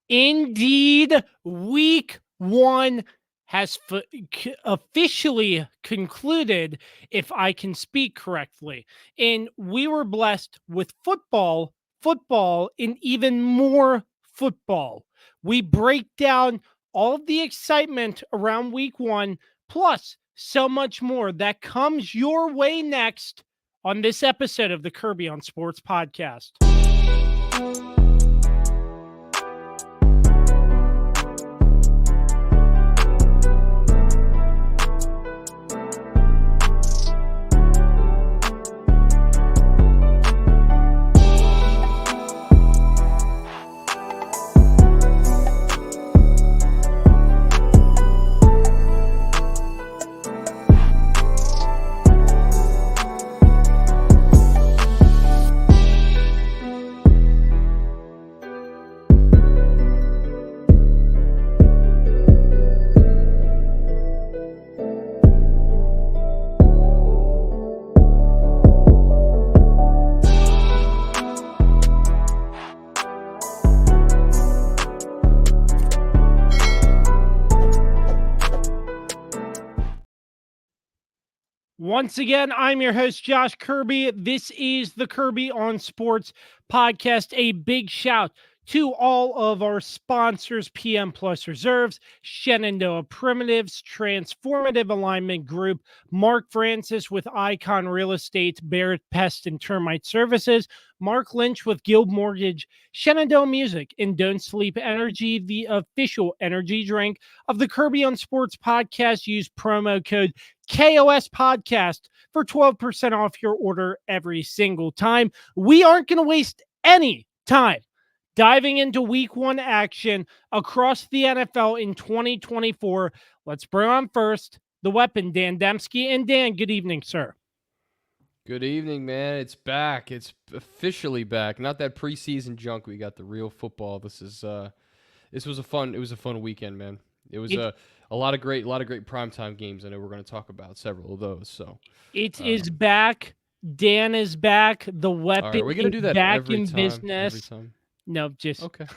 Indeed, week one has officially concluded, if I can speak correctly. And we were blessed with football, and even more football. We break down all of the excitement around week one, plus so much more that comes your way next on this episode of the Kirby on Sports podcast. Once again, I'm your host, Josh Kirby. This is the Kirby on Sports podcast. A big shout to all of our sponsors, PM Plus Reserves, Shenandoah Primitives, Transformative Alignment Group, Mark Francis with Icon Real Estate, Barrett, Pest, and Termite Services, Mark Lynch with Guild Mortgage, Shenandoah Music, and Don't Sleep Energy, the official energy drink of the Kirby on Sports podcast. Use promo code KOS Podcast for 12% off your order every single time. We aren't going to waste any time diving into week one action across the NFL in 2024. Let's bring on first the weapon, Dan Dembski. And Dan, good evening, sir. Good evening, man. It's back. It's officially back. Not that preseason junk. We got the real football. This was a fun weekend, man. It was a lot of great primetime games. I know we're going to talk about several of those. So it is back. Dan is back. The weapon we're gonna do that back in time, business. every time. No, just okay.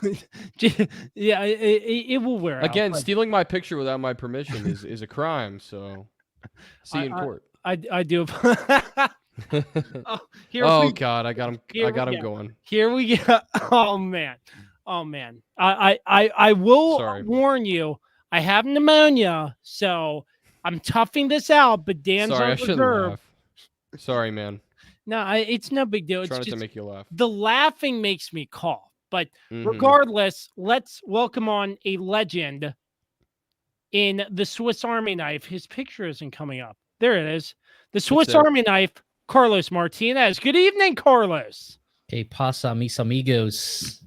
Yeah, it will wear Again, out. Stealing my picture without my permission is a crime. So see you in court. I do. God, I got him going. Here we go. Oh man. I will warn you. I have pneumonia, so I'm toughing this out. But Dan's on reserve. Sorry, man. No, it's no big deal. It's trying just to make you laugh. The laughing makes me cough. But regardless, let's welcome on a legend in the Swiss Army knife. His picture isn't coming up. There it is. The Swiss Army knife, Carlos Martinez. Good evening, Carlos. Que pasa, mis amigos?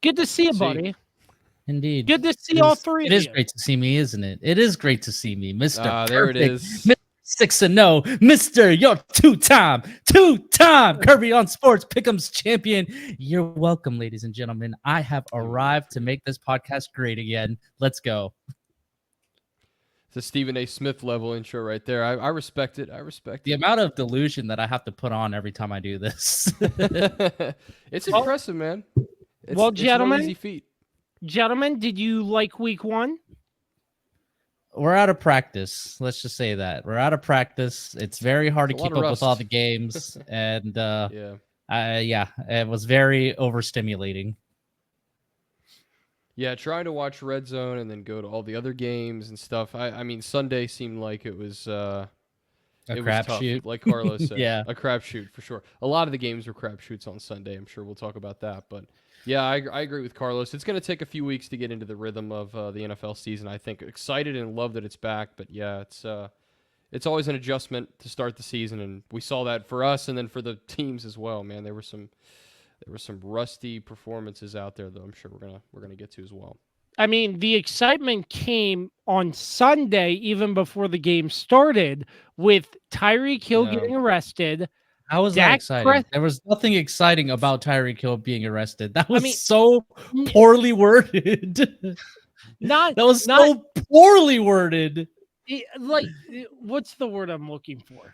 Good to see you, buddy. Indeed. Good to see all three of you. It is great to see me, isn't it? It is great to see me, Mr. There it is. 6-0, Mr. Your two-time Kirby on Sports PickEm's champion. You're welcome, ladies and gentlemen. I have arrived to make this podcast great again. Let's go. It's a Stephen A. Smith level intro right there. I respect it. The amount of delusion that I have to put on every time I do this. It's impressive, man. Gentlemen, it's no easy feat. Gentlemen, did you like week one? We're out of practice. Let's just say that. We're out of practice. It's very hard to keep up with all the games. And it was very overstimulating. Yeah, trying to watch Red Zone and then go to all the other games and stuff. I mean, Sunday seemed like it was a crapshoot, like Carlos said. Yeah, a crapshoot for sure. A lot of the games were crapshoots on Sunday. I'm sure we'll talk about that. But yeah, I agree with Carlos. It's going to take a few weeks to get into the rhythm of the NFL season. I think excited and love that it's back. But yeah, it's always an adjustment to start the season, and we saw that for us and then for the teams as well. Man, there were some rusty performances out there, though. I'm sure we're gonna get to as well. I mean, the excitement came on Sunday, even before the game started, with Tyreek Hill getting arrested. How was that exciting? There was nothing exciting about Tyreek Hill being arrested. That was so poorly worded. Poorly worded. Like, what's the word I'm looking for?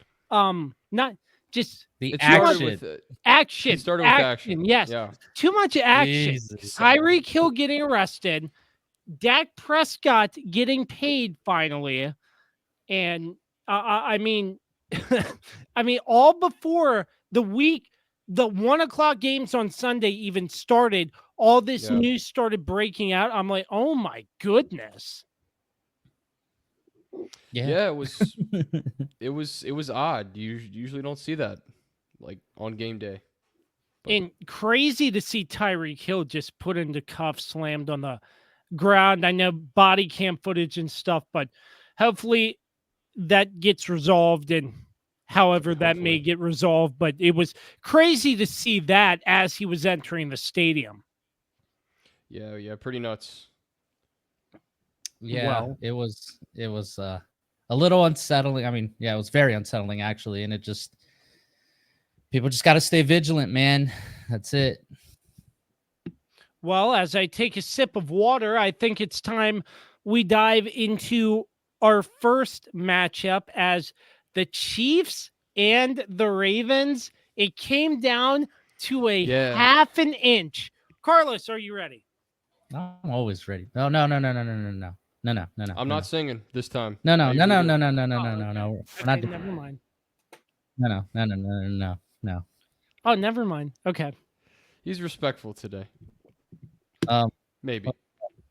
Just The It too much started action. with action. It started with action. Yes. Yeah. Too much action. Jesus. Tyreek Hill getting arrested. Dak Prescott getting paid finally. And I mean, I mean, all before the 1 o'clock games on Sunday even started, all this Yeah. news started breaking out. I'm like, oh my goodness. Yeah, it was odd. You usually don't see that like on game day. But And crazy to see Tyreek Hill just put into cuffs, slammed on the ground. I know body cam footage and stuff, but hopefully that gets resolved and however that may Hopefully. get resolved. But it was crazy to see that as he was entering the stadium. yeah, pretty nuts. Yeah, Well, it was a little unsettling. I mean, yeah, it was very unsettling actually, and it just people just got to stay vigilant, man. That's it. well, as I take a sip of water, I think it's time we dive into our first matchup as the Chiefs and the Ravens. It came down to a Yeah. half an inch. Carlos, are you ready? I'm always ready. No, no, no, no, no, no, no, no, no, no, no, no. I'm not singing this time. No, no, I no, usually no, do. no, no, no, no, Oh, no, no, okay. no. We're Okay, not. never mind. No, no, no, no, no, no, no, no. Oh, never mind. Okay. He's respectful today. Um, Maybe.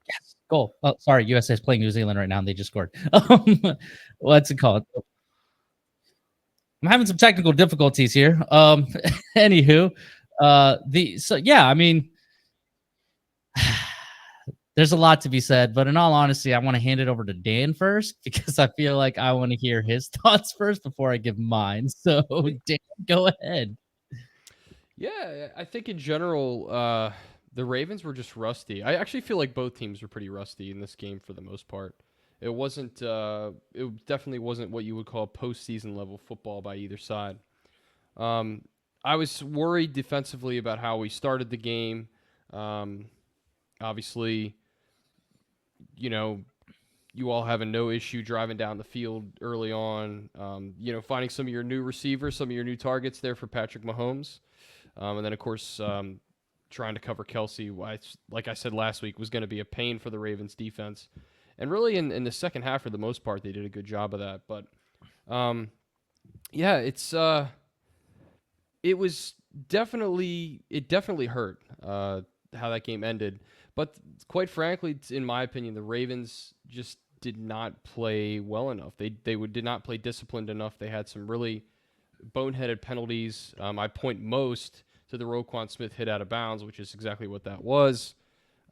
yes, goal. Oh, sorry, USA is playing New Zealand right now, and they just scored. What's it called? I'm having some technical difficulties here. Anywho, I mean, there's a lot to be said, but in all honesty, I want to hand it over to Dan first because I feel like I want to hear his thoughts first before I give mine. So, Dan, go ahead. Yeah, I think in general, the Ravens were just rusty. I actually feel like both teams were pretty rusty in this game for the most part. It wasn't. It definitely wasn't what you would call postseason level football by either side. I was worried defensively about how we started the game. Obviously, you know, you all having no issue driving down the field early on. Finding some of your new receivers, some of your new targets there for Patrick Mahomes. And then, of course, trying to cover Kelsey, like I said last week, was going to be a pain for the Ravens defense. And really, in the second half, for the most part, they did a good job of that. But, it definitely hurt how that game ended. But quite frankly, in my opinion, the Ravens just did not play well enough. They did not play disciplined enough. They had some really boneheaded penalties. I point most to the Roquan Smith hit out of bounds, which is exactly what that was.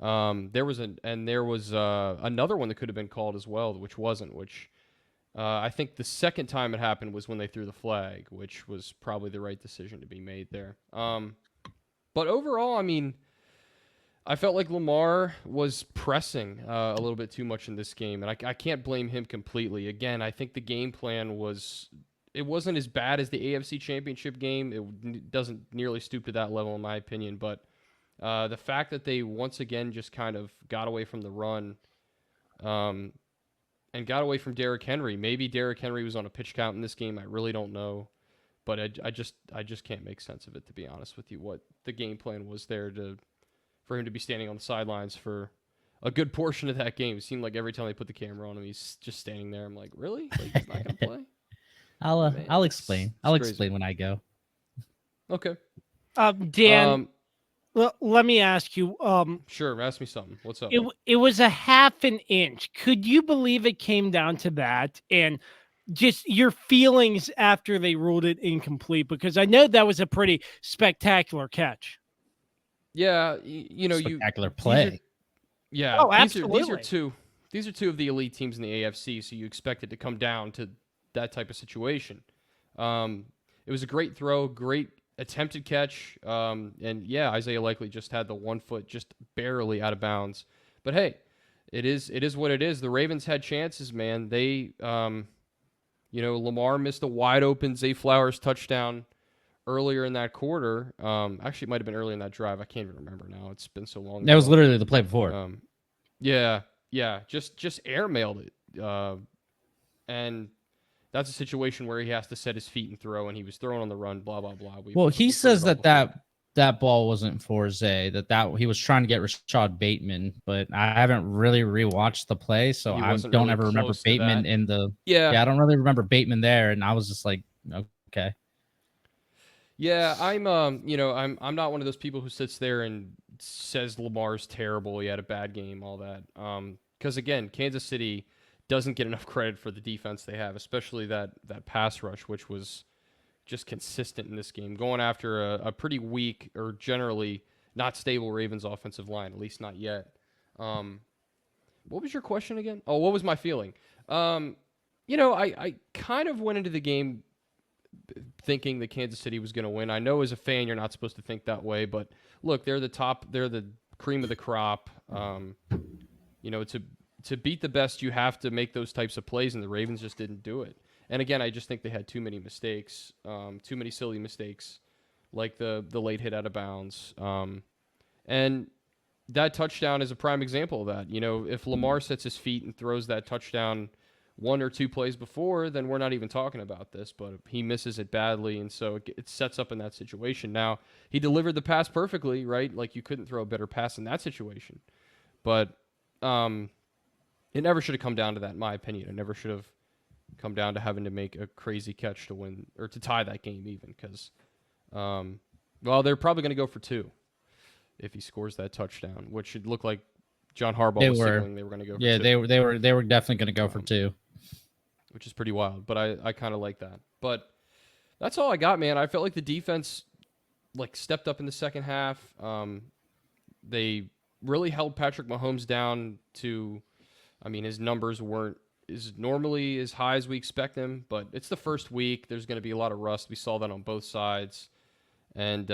There was another one that could have been called as well, which wasn't. Which I think the second time it happened was when they threw the flag, which was probably the right decision to be made there. But overall, I mean, I felt like Lamar was pressing a little bit too much in this game, and I can't blame him completely. Again, I think the game plan wasn't as bad as the AFC Championship game. It doesn't nearly stoop to that level, in my opinion. But the fact that they once again just kind of got away from the run and got away from Derrick Henry. Maybe Derrick Henry was on a pitch count in this game. I really don't know. But I just can't make sense of it, to be honest with you, what the game plan was there for him to be standing on the sidelines for a good portion of that game. It seemed like every time they put the camera on him, he's just standing there. I'm like, really? Like, he's not going to play? I'll explain. I'll explain when I go. Okay. Dan, let me ask you. Sure, ask me something. What's up? It was a half an inch. Could you believe it came down to that? And just your feelings after they ruled it incomplete, because I know that was a pretty spectacular catch. Yeah, spectacular play. Yeah. Oh, These absolutely. are two of the elite teams in the AFC, so you expect it to come down to that type of situation. It was a great throw, great attempted catch, and yeah, Isaiah Likely just had the 1 foot just barely out of bounds. But hey, it is what it is. The Ravens had chances, man. They, Lamar missed a wide open Zay Flowers touchdown earlier in that quarter. Actually, it might have been early in that drive. I can't even remember now. It's been so long. That was literally the play before. Yeah. Just airmailed it. And that's a situation where he has to set his feet and throw, and he was throwing on the run, blah, blah, blah. Well, he we've heard says it all that before. that ball wasn't for Zay, that he was trying to get Rashad Bateman, but I haven't really rewatched the play, so He I wasn't don't really ever remember close to Bateman that. in the Yeah. I don't really remember Bateman there, and I was just like, okay. Yeah, I'm I'm not one of those people who sits there and says Lamar's terrible, he had a bad game, all that. Because again, Kansas City doesn't get enough credit for the defense they have, especially that pass rush, which was just consistent in this game, going after a pretty weak or generally not stable Ravens offensive line, at least not yet. What was your question again? Oh, what was my feeling? I kind of went into the game thinking that Kansas City was going to win. I know as a fan you're not supposed to think that way, but look, they're the cream of the crop. To beat the best, you have to make those types of plays, and the Ravens just didn't do it. And again, I just think they had too many mistakes, too many silly mistakes, like the late hit out of bounds. And that touchdown is a prime example of that. If Lamar sets his feet and throws that touchdown one or two plays before, then we're not even talking about this, but he misses it badly, and so it sets up in that situation. Now, he delivered the pass perfectly, right? Like, you couldn't throw a better pass in that situation. But it never should have come down to that, in my opinion. It never should have come down to having to make a crazy catch to win or to tie that game even, because, they're probably going to go for two if he scores that touchdown, which should look like John Harbaugh was signaling they were going to go for two. Yeah, they were definitely going to go for two. Which is pretty wild, but I kind of like that. But that's all I got, man. I felt like the defense stepped up in the second half. They really held Patrick Mahomes down to, his numbers weren't normally as high as we expect them, but it's the first week. There's going to be a lot of rust. We saw that on both sides. And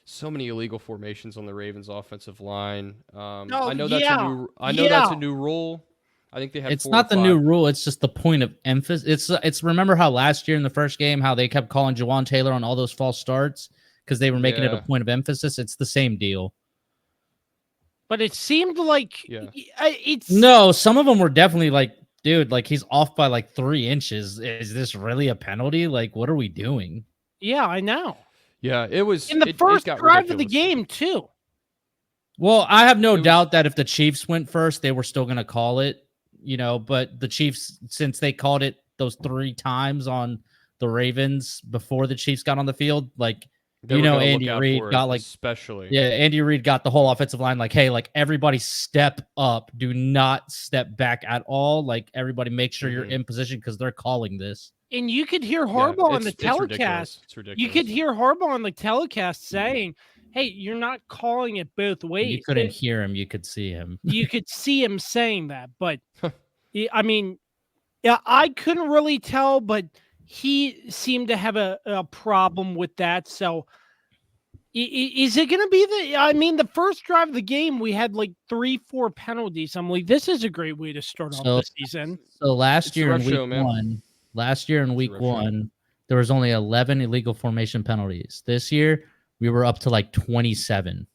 so many illegal formations on the Ravens offensive line. I know that's a new rule. I think they had. It's not the new rule. It's just the point of emphasis. It's remember how last year in the first game how they kept calling Jawan Taylor on all those false starts because they were making it a point of emphasis. It's the same deal. But it seemed like no. Some of them were definitely like, dude, like he's off by like 3 inches. Is this really a penalty? Like, what are we doing? Yeah, I know. Yeah, it was in the first drive of the game too. Well, I have no doubt that if the Chiefs went first, they were still going to call it. But the Chiefs, since they called it those 3 times on the Ravens before the Chiefs got on the field, Andy Reid got Andy Reid got the whole offensive line hey, everybody step up, do not step back at all. Everybody make sure you're in position because they're calling this. And you could hear Harbaugh on the telecast. It's ridiculous. You could hear Harbaugh on the telecast saying, hey, you're not calling it both ways. You couldn't hear him. You could see him. You could see him saying that. But, I couldn't really tell, but he seemed to have a problem with that. So, is it going to be the first drive of the game, we had 3-4 penalties. I'm like, this is a great way to start off the season. So last year in week one, there was only 11 illegal formation penalties. This year, we were up to 27.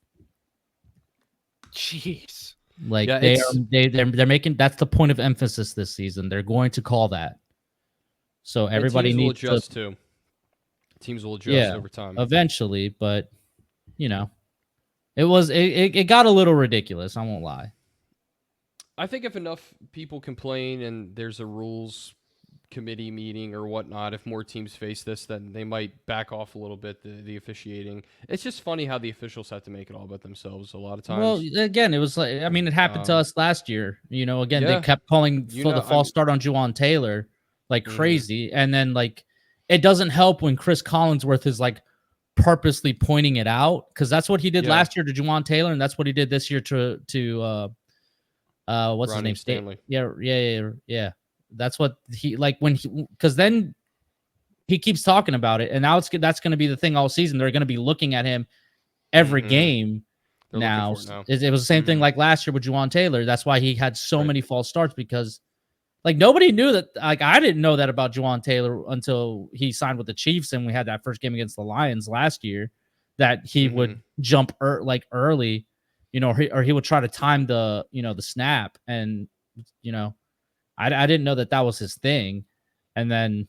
Jeez. They're making, that's the point of emphasis this season. They're going to call that. So everybody needs to adjust too. Teams will adjust over time eventually, but it got a little ridiculous. I won't lie. I think if enough people complain and there's a rules committee meeting or whatnot, if more teams face this, then they might back off a little bit, the officiating. It's just funny how the officials have to make it all about themselves a lot of times. Well, again, it was it happened to us last year. They kept calling for the false start on Juwan Taylor crazy. And then it doesn't help when Chris Collinsworth is purposely pointing it out, because that's what he did last year to Juwan Taylor, and that's what he did this year to what's Ronnie his name? Stanley. Yeah. That's what he because then he keeps talking about it, and now that's going to be the thing all season. They're going to be looking at him every game now. It was the same thing like last year with Juwan Taylor. That's why he had so many false starts, because nobody knew that. I didn't know that about Juwan Taylor until he signed with the Chiefs, and we had that first game against the Lions last year, that he would jump early, or he would try to time the the snap, and I didn't know that was his thing. And then,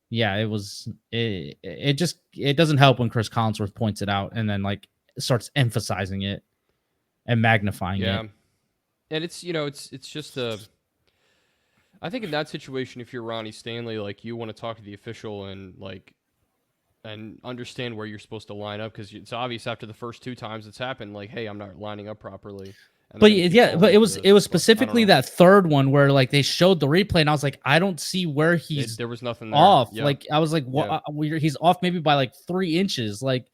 yeah, it doesn't help when Chris Collinsworth points it out and then like starts emphasizing it and magnifying Yeah. it. And it's just I think in that situation, if you're Ronnie Stanley, like you want to talk to the official and understand where you're supposed to line up, because it's obvious after the first 2 times it's happened, like, hey, I'm not lining up properly. And But they're gonna keep yeah, calling but me it for was this, it was but I don't specifically know. that third one where like they showed the replay and I was like, I don't see where he's There was nothing there. off. Yeah. Like I was like, what? Yeah. He's off maybe by like 3 inches. Like,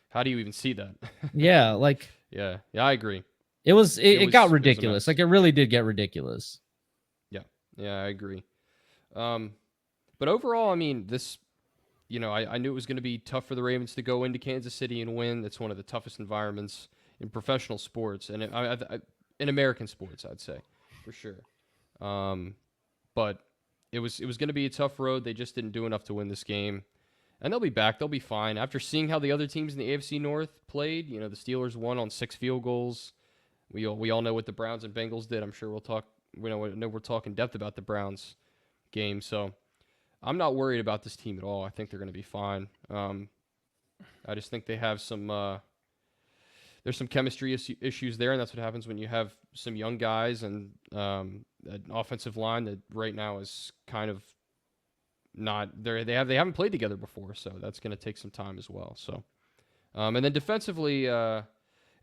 How do you even see that? yeah, like Yeah, I agree. it got It was a ridiculous. mess. Like it really did get ridiculous. Yeah, I agree. But overall, I mean, this, I knew it was going to be tough for the Ravens to go into Kansas City and win. That's one of the toughest environments in professional sports and in American sports, I'd say, for sure. But it was going to be a tough road. They just didn't do enough to win this game. And they'll be back. They'll be fine. After seeing how the other teams in the AFC North played, the Steelers won on 6 field goals. We all know what the Browns and Bengals did. I'm sure we'll talk. We'll talk in depth about the Browns game. So I'm not worried about this team at all. I think they're going to be fine. I just think they have some. There's some chemistry issues there, and that's what happens when you have some young guys and an offensive line that right now is kind of not there. They haven't played together before, so that's going to take some time as well. So, and then defensively,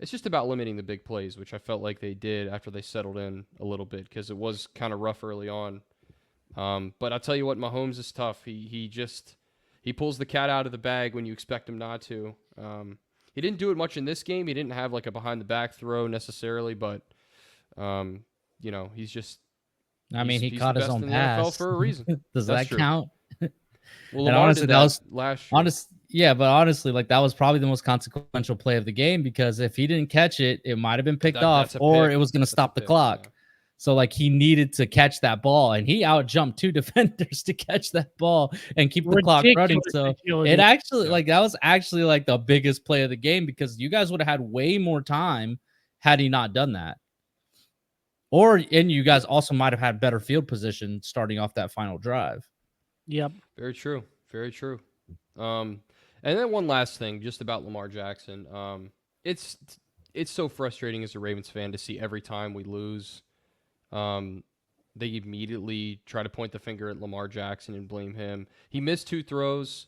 it's just about limiting the big plays, which I felt like they did after they settled in a little bit, because it was kind of rough early on. But I'll tell you what, Mahomes is tough. He pulls the cat out of the bag when you expect him not to. He didn't do it much in this game. He didn't have like a behind the back throw necessarily, but he's just. I mean, he he's caught the his best own in the NFL NFL for a reason. Does That's that true. count? Well, And Lamar honestly, did that was last year. but honestly, like that was probably the most consequential play of the game, because if he didn't catch it, it might have been picked off, that's a or pick. it was going to That's a stop the pick, clock. yeah. So like he needed to catch that ball, and he out jumped 2 defenders to catch that ball and keep the clock running. So it actually that was actually like the biggest play of the game, because you guys would have had way more time had he not done that. And you guys also might have had better field position starting off that final drive. Yep. Very true. Very true. And then one last thing just about Lamar Jackson. It's so frustrating as a Ravens fan to see every time we lose, they immediately try to point the finger at Lamar Jackson and blame him. He missed 2 throws.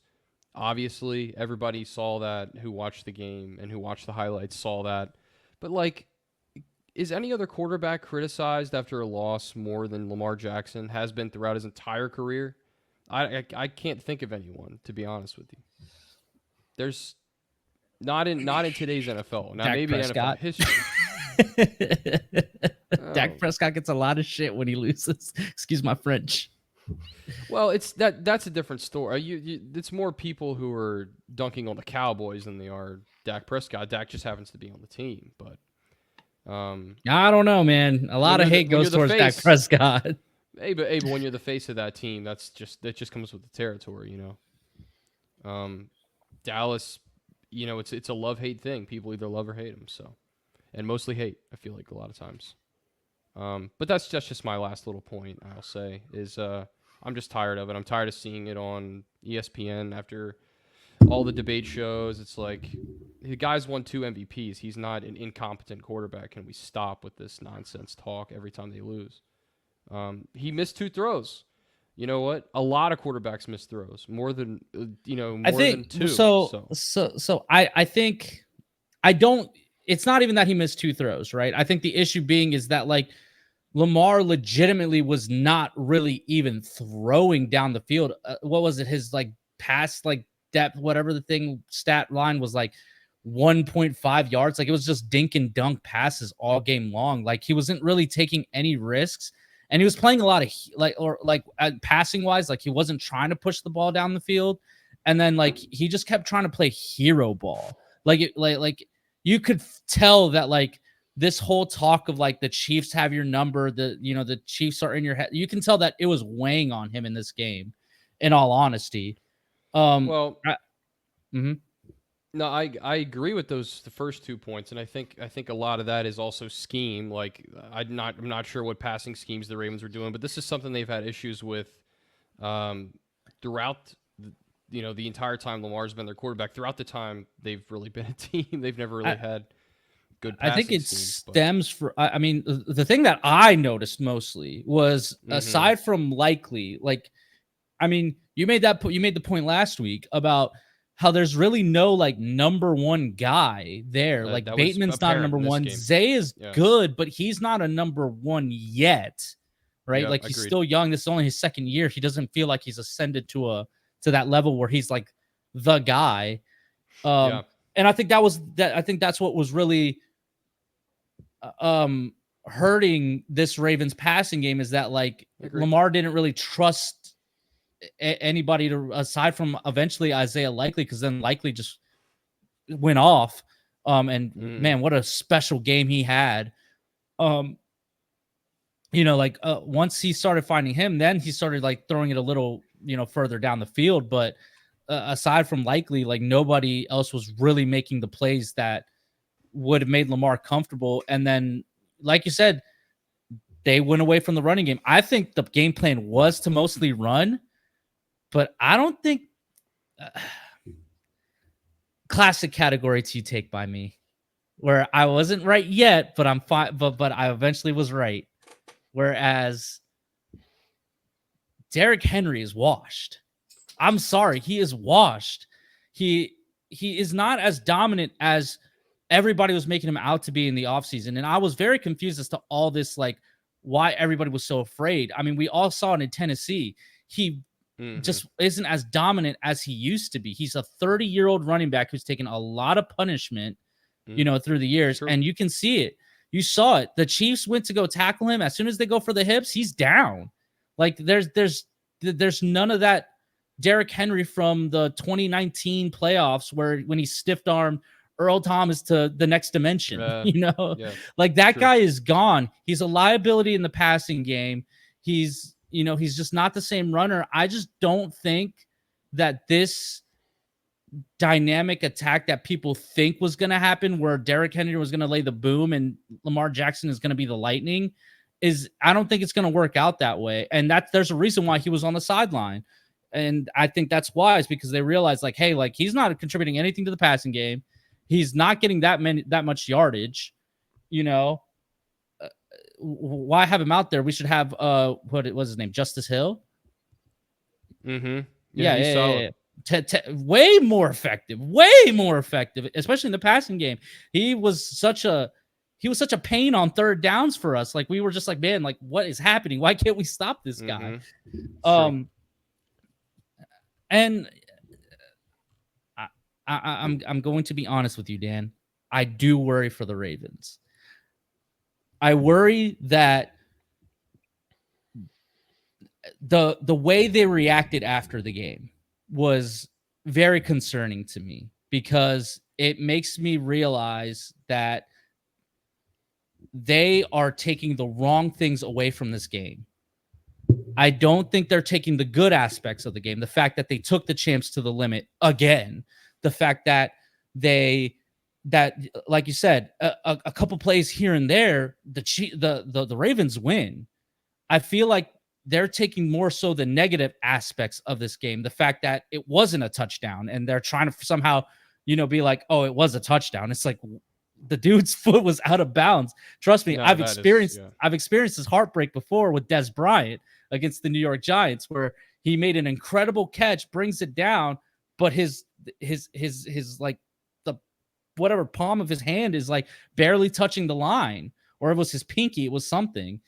Obviously, everybody saw that who watched the game and who watched the highlights saw that. But like, is any other quarterback criticized after a loss more than Lamar Jackson has been throughout his entire career? I can't think of anyone, to be honest with you. There's not in today's NFL. Now Dak maybe Prescott. in NFL history. Dak Prescott gets a lot of shit when he loses. Excuse my French. Well, that's a different story. It's more people who are dunking on the Cowboys than they are Dak Prescott. Dak just happens to be on the team, but I don't know, man. A lot of hate goes towards Dak Prescott. Hey, but when you're the face of that team, that just comes with the territory, Dallas, it's a love-hate thing. People either love or hate him, so, and mostly hate, I feel like a lot of times. But that's just my last little point, I'll say, is I'm just tired of it. I'm tired of seeing it on ESPN after all the debate shows. It's like, the guy's won 2 MVPs. He's not an incompetent quarterback. Can we stop with this nonsense talk every time they lose? He missed 2 throws. You know what? A lot of quarterbacks miss throws, more than than 2. So I think I don't. It's not even that he missed 2 throws, right? I think the issue being is that like Lamar legitimately was not really even throwing down the field. What was it? His like pass like depth, whatever the thing stat line was, like 1.5 yards. Like it was just dink and dunk passes all game long. Like he wasn't really taking any risks. And he was playing a lot of passing wise, like he wasn't trying to push the ball down the field. And then like he just kept trying to play hero ball. Like you could tell that like this whole talk of like the Chiefs have your number, the Chiefs are in your head. You can tell that it was weighing on him in this game, in all honesty. No, I agree with the first 2 points, and I think a lot of that is also scheme. Like I'm not sure what passing schemes the Ravens were doing, but this is something they've had issues with Throughout the entire time Lamar's been their quarterback, throughout the time they've really been a team. They've never really had good I passing think it schemes. stems for. I mean, the thing that I noticed mostly was Mhm. aside from likely, like, I mean, you made the point last week about how there's really no like number one guy there. Like that was Bateman's not a apparent number in this one. game. Zay is Yeah. good, but he's not a number one yet, right? Yep, Like he's agreed. still young. This is only his second year. He doesn't feel like he's ascended to that level where he's like the guy. Yeah. And I think I think that's what was really hurting this Ravens passing game, is that like Agreed. Lamar didn't really trust anybody to, aside from eventually Isaiah Likely, because then Likely just went off. And man, what a special game he had. Like once he started finding him, then he started like throwing it a little, further down the field. But aside from Likely, like nobody else was really making the plays that would have made Lamar comfortable. And then, like you said, they went away from the running game. I think the game plan was to mostly run, but I don't think classic category to take by me, where I wasn't right yet, but I'm fine. But I eventually was right. Whereas Derrick Henry is washed. I'm sorry, he is washed. He is not as dominant as everybody was making him out to be in the offseason. And I was very confused as to all this, like why everybody was so afraid. I mean, we all saw it in Tennessee. He just isn't as dominant as he used to be. He's a 30-year-old running back who's taken a lot of punishment, through the years. Sure. And you can see it. You saw it. The Chiefs went to go tackle him. As soon as they go for the hips, he's down. Like there's none of that Derrick Henry from the 2019 playoffs when he stiff-armed Earl Thomas to the next dimension. Like that guy is gone. He's a liability in the passing game. He's just not the same runner. I just don't think that this dynamic attack that people think was going to happen, where Derrick Henry was going to lay the boom and Lamar Jackson is going to be the lightning, I don't think it's going to work out that way. And there's a reason why he was on the sideline. And I think that's why, is because they realized like, hey, like he's not contributing anything to the passing game. He's not getting that much yardage, why have him out there? We should have what was his name? Justice Hill. Yeah. Way more effective, especially in the passing game. He was such a pain on third downs for us. Like we were just like, man, like what is happening? Why can't we stop this guy? And I'm going to be honest with you, Dan. I do worry for the Ravens. I worry that the way they reacted after the game was very concerning to me, because it makes me realize that they are taking the wrong things away from this game. I don't think they're taking the good aspects of the game. The fact that they took the champs to the limit again. The fact that like you said, a couple plays here and there, the Ravens win. I feel like they're taking more so the negative aspects of this game. The fact that it wasn't a touchdown, and they're trying to somehow, be like, oh, it was a touchdown. It's like the dude's foot was out of bounds. Trust me, I've experienced this heartbreak before with Des Bryant against the New York Giants, where he made an incredible catch, brings it down, but his like the whatever palm of his hand is like barely touching the line, or it was his pinky, it was something.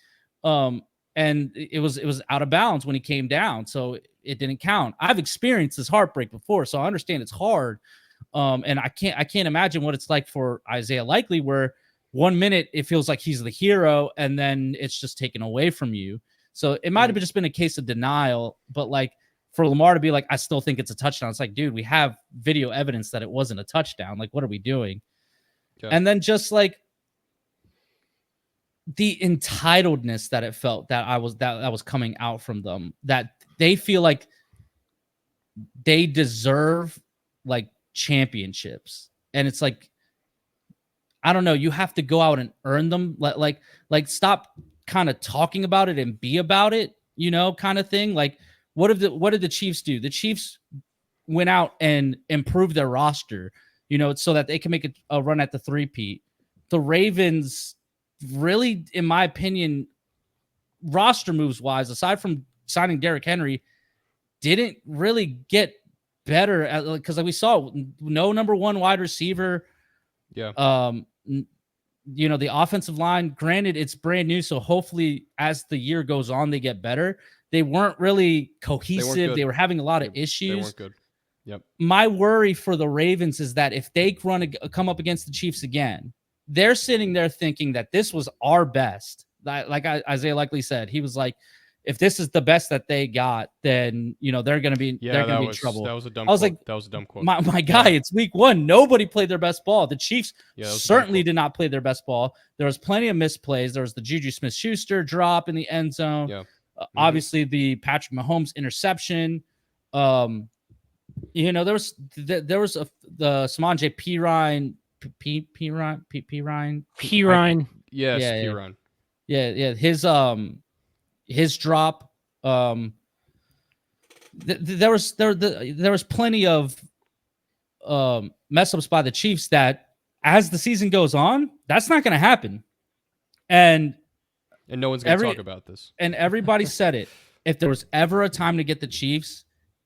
And it was out of bounds when he came down, so it didn't count. I've experienced this heartbreak before, so I understand it's hard. And I can't imagine what it's like for Isaiah Likely, where 1 minute it feels like he's the hero, and then it's just taken away from you. So it might have just been a case of denial, but like for Lamar to be like, I still think it's a touchdown. It's like, dude, we have video evidence that it wasn't a touchdown. Like, what are we doing? Okay. And then just like the entitledness that it felt that was coming out from them, that they feel like they deserve like championships. And it's like, I don't know, you have to go out and earn them. Like stop kind of talking about it and be about it, kind of thing. Like what did the Chiefs do? The Chiefs went out and improved their roster, so that they can make a run at the three-peat. The Ravens really, in my opinion, roster moves wise, aside from signing Derrick Henry, didn't really get better because like we saw no number one wide receiver. Yeah. The offensive line, granted, it's brand new, so hopefully as the year goes on, they get better. They weren't really cohesive. They were having a lot of issues. They weren't good. Yep. My worry for the Ravens is that if they come up against the Chiefs again, they're sitting there thinking that this was our best. Like Isaiah Likely said, he was like, if this is the best that they got, then they're going to be in trouble. That was a dumb I was quote. like, that was a dumb quote. My guy, it's week 1. Nobody played their best ball. The Chiefs certainly did did not play their best ball. There was plenty of misplays. There was the Juju Smith-Schuster drop in the end zone. Yeah. Obviously, the Patrick Mahomes interception. There was the Samaj P. Ryan. Yes, P. Ryan. Yeah. His drop. There was plenty of mess ups by the Chiefs that, as the season goes on, that's not going to happen. And no one's going to talk about this. And everybody said it. If there was ever a time to get the Chiefs,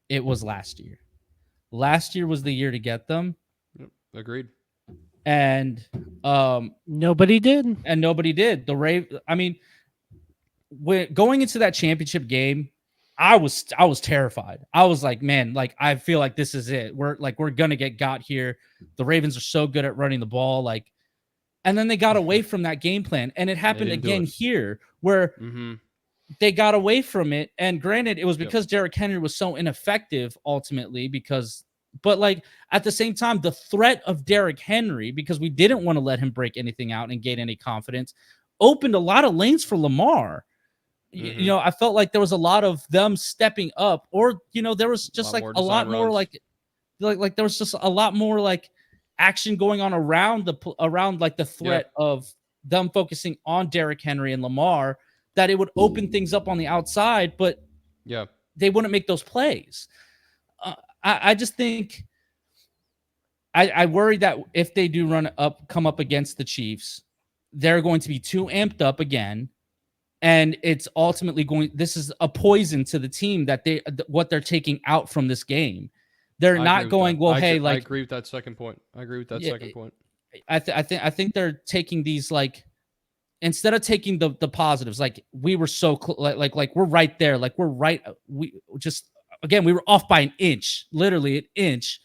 it was last year. Last year was the year to get them. Yep, agreed. And nobody did. Going into that championship game, I was terrified. I was like, man, like I feel like this is it. We're gonna get got here. The Ravens are so good at running the ball, and then they got away from that game plan, and it happened again here where they got away from it. And granted, it was because Derrick Henry was so ineffective ultimately. But at the same time, the threat of Derrick Henry, because we didn't want to let him break anything out and gain any confidence, opened a lot of lanes for Lamar. I felt like there was a lot of them stepping up, or there was just a lot more like there was just a lot more action going on around the threat of them focusing on Derrick Henry and Lamar, that it would open things up on the outside, but they wouldn't make those plays. I just think I worry that if they do come up against the Chiefs, they're going to be too amped up again. And it's ultimately this is a poison to the team that what they're taking out from this game. They're not going, well, hey, I agree with that second point. I think they're taking these, instead of taking the positives, we were so we're right there. We were off by an inch, literally an inch.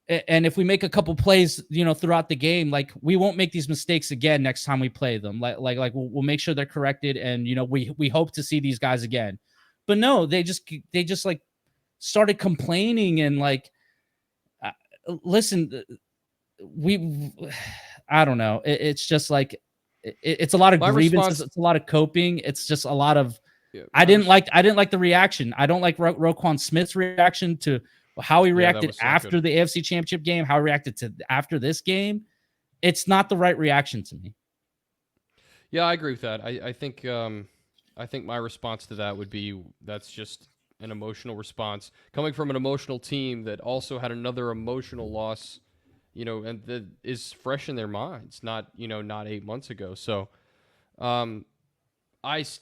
And if we make a couple plays, throughout the game, we won't make these mistakes again next time we play them. We'll make sure they're corrected, and we hope to see these guys again. But no, they just started complaining and listen. I don't know. It's just it's a lot of grievances. It's a lot of coping. It's just a lot of. I didn't like the reaction. I don't like Roquan Smith's reaction to how he reacted after the AFC Championship game, how he reacted to after this game. It's not the right reaction to me. Yeah, I agree with that. I think my response to that would be that's just an emotional response coming from an emotional team that also had another emotional loss, and that is fresh in their minds, not 8 months ago. So, I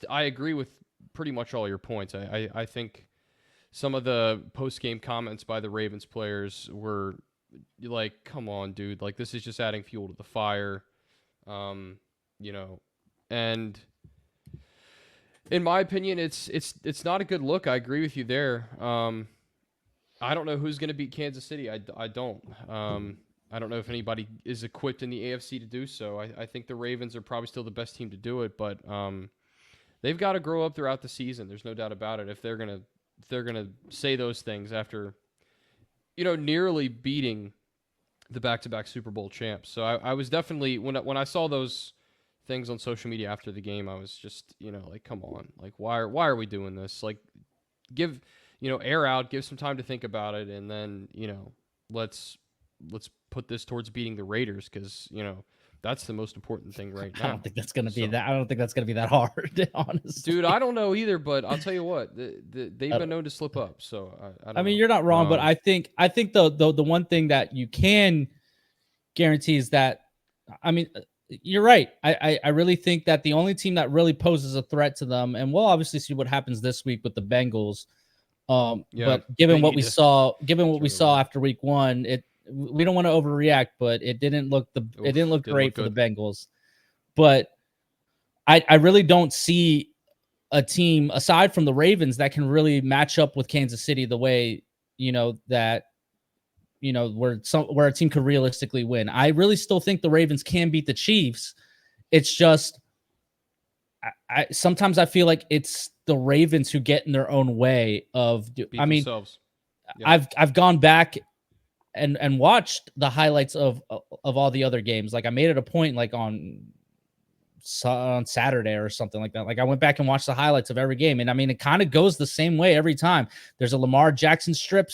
agree with pretty much all your points. I think some of the post-game comments by the Ravens players were come on, dude. This is just adding fuel to the fire. And in my opinion, it's not a good look. I agree with you there. I don't know who's going to beat Kansas City. I don't. I don't know if anybody is equipped in the AFC to do so. I think the Ravens are probably still the best team to do it, but they've got to grow up throughout the season. There's no doubt about it. If they're gonna say those things after, nearly beating the back-to-back Super Bowl champs. So I was definitely when I saw those things on social media after the game, I was just come on, why are we doing this? Give air out, give some time to think about it, and then let's put this towards beating the Raiders, because That's the most important thing right now. I don't think that's gonna be that. I don't think that's gonna be that hard, honestly. Dude, I don't know either, but I'll tell you what, they've been known to slip up. So I don't I mean, know. you're not wrong, but I think the one thing that you can guarantee is that, I mean, you're right. I really think that the only team that really poses a threat to them, and we'll obviously see what happens this week with the Bengals. But given what we saw after week 1, we don't want to overreact, but it didn't look great for the Bengals. But I really don't see a team aside from the Ravens that can really match up with Kansas City the way, that, where a team could realistically win. I really still think the Ravens can beat the Chiefs. It's just, I sometimes I feel like it's the Ravens who get in their own way of. I mean, yeah. I've gone back and watched the highlights of all the other games. Like I made it a point, like on Saturday or something like that. Like I went back and watched the highlights of every game, and I mean, it kind of goes the same way every time. There's a Lamar Jackson strip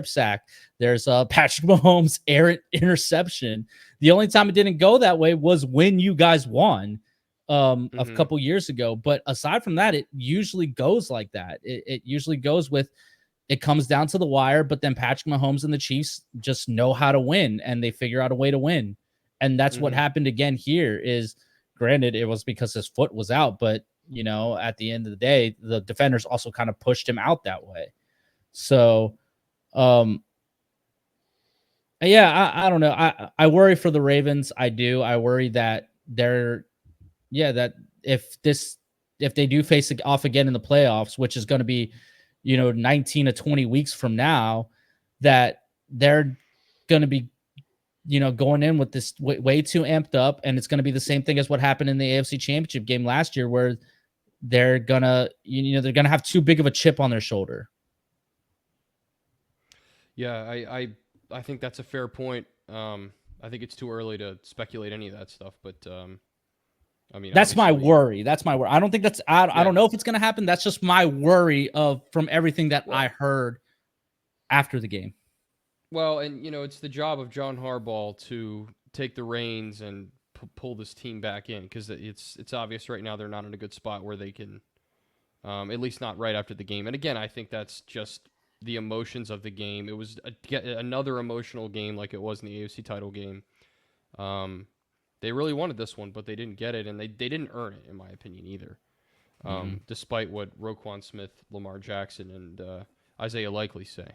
sack. There's a Patrick Mahomes errant interception. The only time it didn't go that way was when you guys won a couple years ago. But aside from that, it usually goes like that. It usually goes with, it comes down to the wire, but then Patrick Mahomes and the Chiefs just know how to win, and they figure out a way to win. And that's what happened again here. Is, granted, it was because his foot was out, but at the end of the day, the defenders also kind of pushed him out that way. So, yeah, I don't know. I worry for the Ravens. I do. I worry that that if they do face off again in the playoffs, which is going to be, 19 to 20 weeks from now, that they're going to be, going in with this way too amped up. And it's going to be the same thing as what happened in the AFC Championship game last year, where they're going to, they're going to have too big of a chip on their shoulder. Yeah, I think that's a fair point. I think it's too early to speculate any of that stuff, but I mean, that's my worry. That's my worry. I don't think that's, I don't know if it's going to happen. That's just my worry from everything that I heard after the game. Well, and it's the job of John Harbaugh to take the reins and pull this team back in, because it's obvious right now they're not in a good spot where they can, at least not right after the game. And again, I think that's just the emotions of the game. It was another emotional game like it was in the AFC title game. They really wanted this one, but they didn't get it, and they didn't earn it, in my opinion, either. Despite what Roquan Smith, Lamar Jackson, and Isaiah Likely say.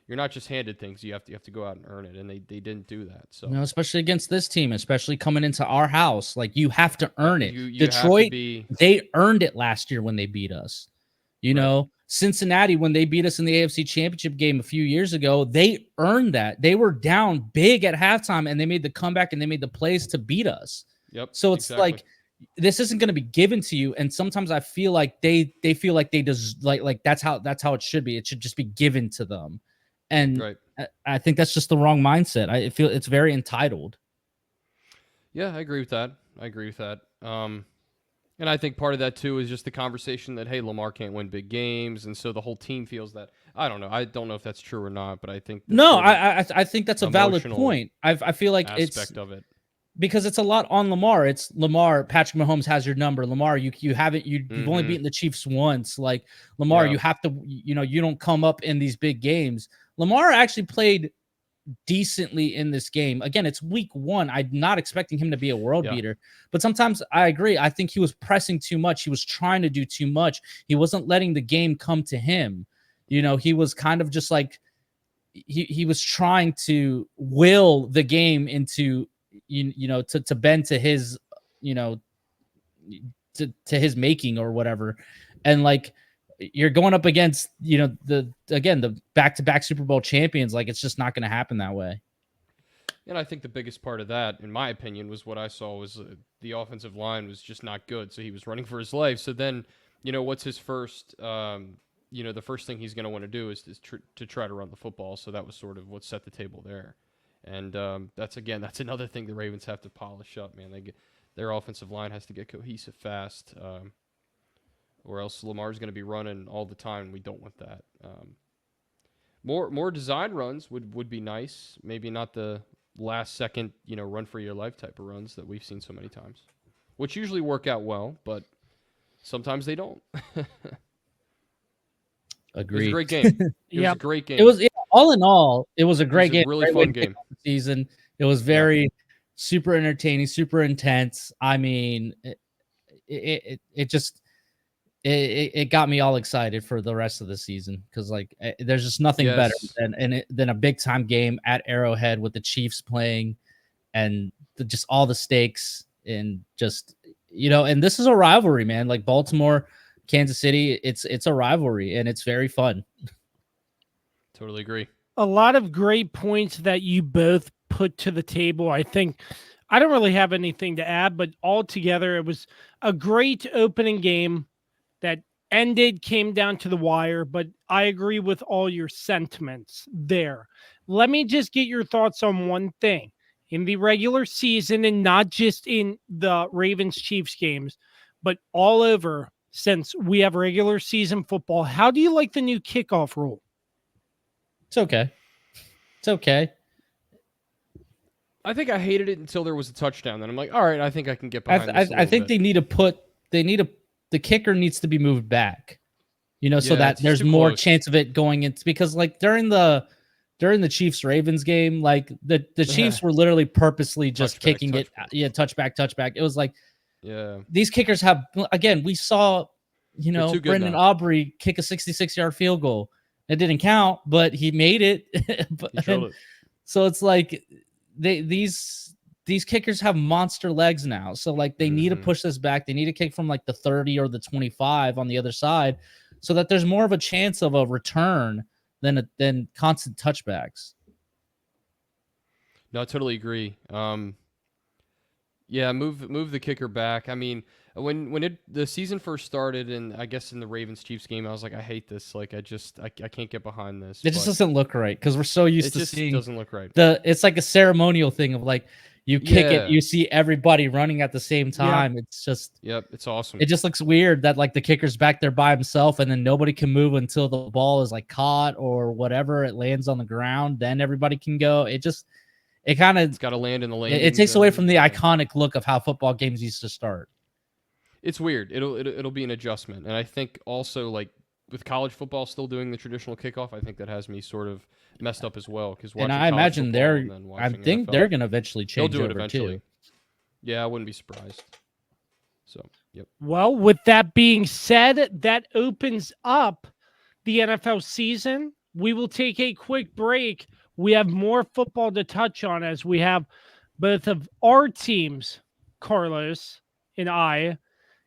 You're not just handed things; you have to go out and earn it, and they didn't do that. So, especially against this team, especially coming into our house, like you have to earn it. You Detroit, they earned it last year when they beat us. Cincinnati, when they beat us in the AFC Championship game a few years ago, they earned that. They were down big at halftime, and they made the comeback, and they made the plays to beat us. Yep. So it's like, this isn't going to be given to you. And sometimes I feel like they feel like they just like that's how it should be. It should just be given to them. And I think that's just the wrong mindset. I feel it's very entitled. Yeah, I agree with that. And I think part of that, too, is just the conversation that, hey, Lamar can't win big games. And so the whole team feels that. I don't know. I don't know if that's true or not, but I think. I think that's a valid point. I feel like aspect of it. Because it's a lot on Lamar. It's Lamar, Patrick Mahomes has your number. Lamar, you've only beaten the Chiefs once. Like, Lamar, you have to, you don't come up in these big games. Lamar actually played decently in this game. Again, it's week 1. I'm not expecting him to be a world beater, but sometimes I agree. I think he was pressing too much. He was trying to do too much. He wasn't letting the game come to him. He was kind of just like, he was trying to will the game into, to bend to his, to his making or whatever. And like, you're going up against, the back-to-back Super Bowl champions. Like, it's just not going to happen that way. And I think the biggest part of that, in my opinion, was what I saw was the offensive line was just not good. So he was running for his life. So then, what's his first, the first thing he's going to want to do is to try to run the football. So that was sort of what set the table there. And that's another thing the Ravens have to polish up, man. Their offensive line has to get cohesive fast. Or else Lamar's going to be running all the time. We don't want that. More design runs would be nice. Maybe not the last second, run for your life type of runs that we've seen so many times, which usually work out well, but sometimes they don't. Agree. It was a great game. It was a great game. It was all in all, it was a great game. Really fun game. Season. It was very super entertaining, super intense. I mean, it just got me all excited for the rest of the season because there's just nothing better than a big time game at Arrowhead with the Chiefs playing and just all the stakes and just and this is a rivalry, man. Like Baltimore, Kansas City, it's a rivalry and it's very fun. Totally agree. A lot of great points that you both put to the table. I think I don't really have anything to add, but altogether it was a great opening game that came down to the wire, but I agree with all your sentiments there. Let me just get your thoughts on one thing. In the regular season, and not just in the Ravens-Chiefs games, but all over since we have regular season football, how do you like the new kickoff rule? It's okay. It's okay. I think I hated it until there was a touchdown. Then I'm like, all right, I think I can get behind this. I think the kicker needs to be moved back, so that there's more chance of it going into, because during the Chiefs Ravens game, the Chiefs were literally purposely just kicking it. Yeah. Touchback. It was these kickers have, again, we saw, Brendan Aubrey kick a 66-yard field goal. It didn't count, but he made it. So it's these kickers have monster legs now. So they need to push this back. They need to kick from the 30 or the 25 on the other side so that there's more of a chance of a return than constant touchbacks. No, I totally agree. Move the kicker back. I mean, when the season first started, and I guess in the Ravens-Chiefs game, I was like, I hate this. I can't get behind this. It just doesn't look right because we're so used to seeing. It doesn't look right. It's like a ceremonial thing of you kick it, you see everybody running at the same time. Yeah. It's just it's awesome. It just looks weird that the kicker's back there by himself, and then nobody can move until the ball is caught or whatever. It lands on the ground, then everybody can go. It's got to land in the lane. It takes away from the iconic look of how football games used to start. It's weird. It'll be an adjustment, and I think also with college football still doing the traditional kickoff, I think that has me sort of messed up as well. And I imagine they're going to eventually change. They'll do it eventually. Too. Yeah, I wouldn't be surprised. So, yep. Well, with that being said, that opens up the NFL season. We will take a quick break. We have more football to touch on as we have both of our teams, Carlos and I,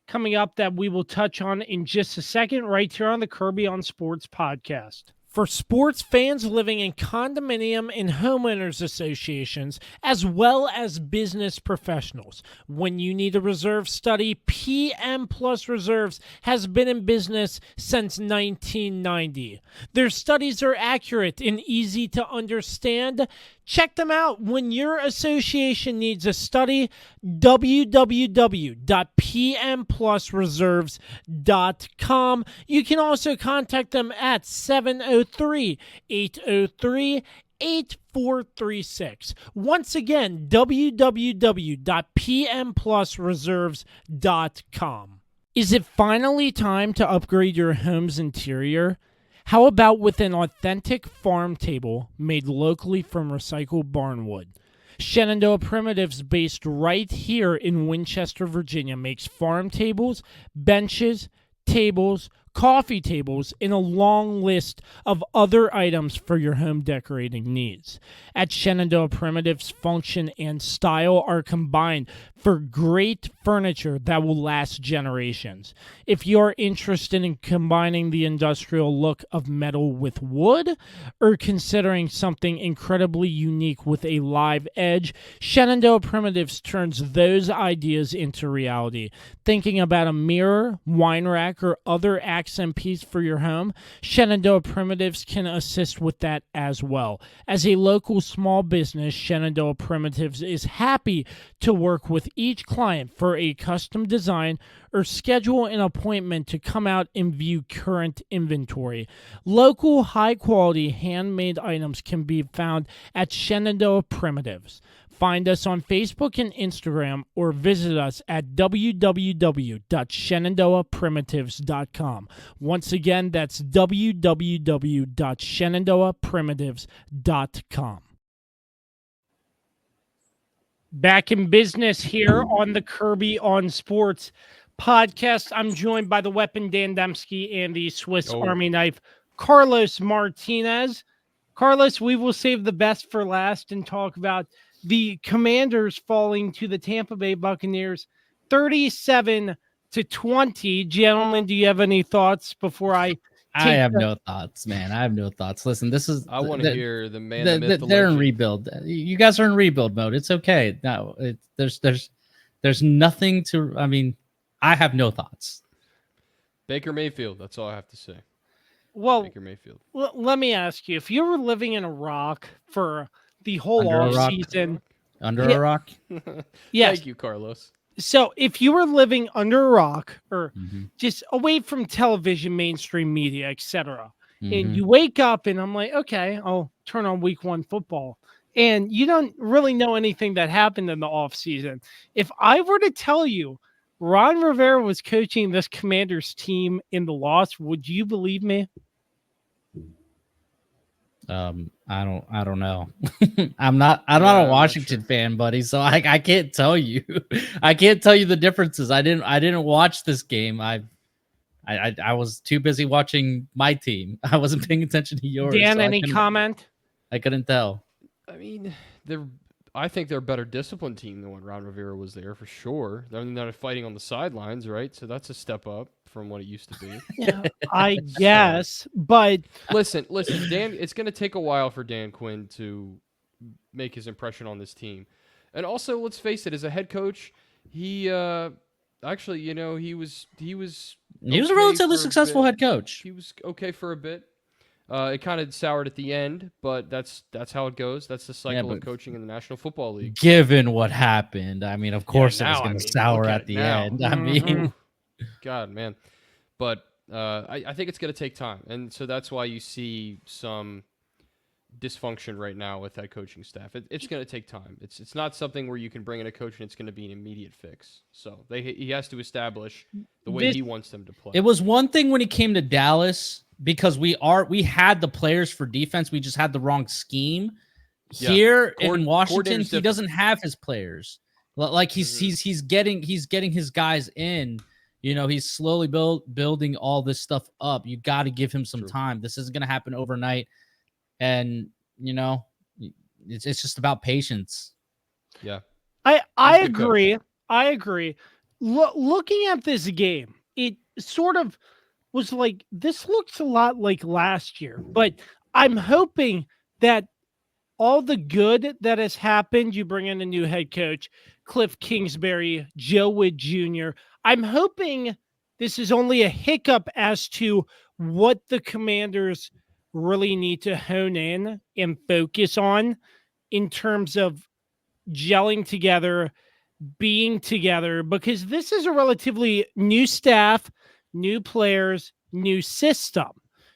coming up that we will touch on in just a second right here on the Kirby on Sports podcast. For sports fans living in condominium and homeowners associations, as well as business professionals, when you need a reserve study, PM Plus Reserves has been in business since 1990. Their studies are accurate and easy to understand. Check them out when your association needs a study. www.pmplusreserves.com. You can also contact them at 703-803-8436. Once again, www.pmplusreserves.com. Is it finally time to upgrade your home's interior? How about with an authentic farm table made locally from recycled barnwood? Shenandoah Primitives, based right here in Winchester, Virginia, makes farm tables, benches, tables, coffee tables, and a long list of other items for your home decorating needs. At Shenandoah Primitives, function and style are combined for great furniture that will last generations. If you're interested in combining the industrial look of metal with wood, or considering something incredibly unique with a live edge, Shenandoah Primitives turns those ideas into reality. Thinking about a mirror, wine rack, or other accent piece for your home, Shenandoah Primitives can assist with that as well. As a local small business, Shenandoah Primitives is happy to work with each client for a custom design or schedule an appointment to come out and view current inventory. Local, high-quality, handmade items can be found at Shenandoah Primitives. Find us on Facebook and Instagram or visit us at www.shenandoahprimitives.com. Once again, that's www.shenandoahprimitives.com. Back in business here on the Kirby on Sports podcast. I'm joined by the weapon Dan Dembski and the Swiss Army knife Carlos Martinez. Carlos, we will save the best for last and talk about the Commanders falling to the Tampa Bay Buccaneers 37-20. Gentlemen, do you have any thoughts before I have no thoughts, man. I have no thoughts. Listen, I want to hear the man, the myth, the they're legend. in rebuild. You guys are in rebuild mode. It's okay. No, there's nothing to. I mean, I have no thoughts. Baker Mayfield. That's all I have to say. Well, Baker Mayfield. Let me ask you: if you were living in a rock for the whole offseason, under a rock, yes. Thank you, Carlos. So, if you were living under a rock or just away from television, mainstream media, etc., and you wake up and I'm like, okay, I'll turn on Week 1 football, and you don't really know anything that happened in the offseason. If I were to tell you Ron Rivera was coaching this Commanders team in the loss, would you believe me? I don't know. I'm not a Washington fan, buddy. So I can't tell you. I can't tell you the differences. I didn't watch this game. I was too busy watching my team. I wasn't paying attention to yours. Dan, so any comment? I couldn't tell. I mean, I think they're a better disciplined team than when Ron Rivera was there for sure. They're not fighting on the sidelines, right? So that's a step up from what it used to be. Yeah, I guess, but listen, Dan, it's going to take a while for Dan Quinn to make his impression on this team. And also, let's face it, as a head coach, he actually, he was a relatively successful head coach. He was okay for a bit. It kind of soured at the end, but that's how it goes. That's the cycle of coaching in the National Football League. Given what happened, I mean, of course it was going to sour at the end. I mean, God, man. But I think it's going to take time. And so that's why you see some dysfunction right now with that coaching staff. It's going to take time. It's not something where you can bring in a coach and it's going to be an immediate fix. So he has to establish the way he wants them to play. It was one thing when he came to Dallas because we had the players for defense. We just had the wrong scheme. Here in Washington, he doesn't have his players. Like he's getting his guys in. He's slowly building all this stuff up. You got to give him some time. This isn't going to happen overnight. And, it's just about patience. Yeah. I agree. I agree. Looking at this game, it sort of was like, this looks a lot like last year, but I'm hoping that all the good that has happened, you bring in a new head coach, Cliff Kingsbury, Joe Wood Jr., I'm hoping this is only a hiccup as to what the Commanders really need to hone in and focus on in terms of gelling together, being together, because this is a relatively new staff, new players, new system.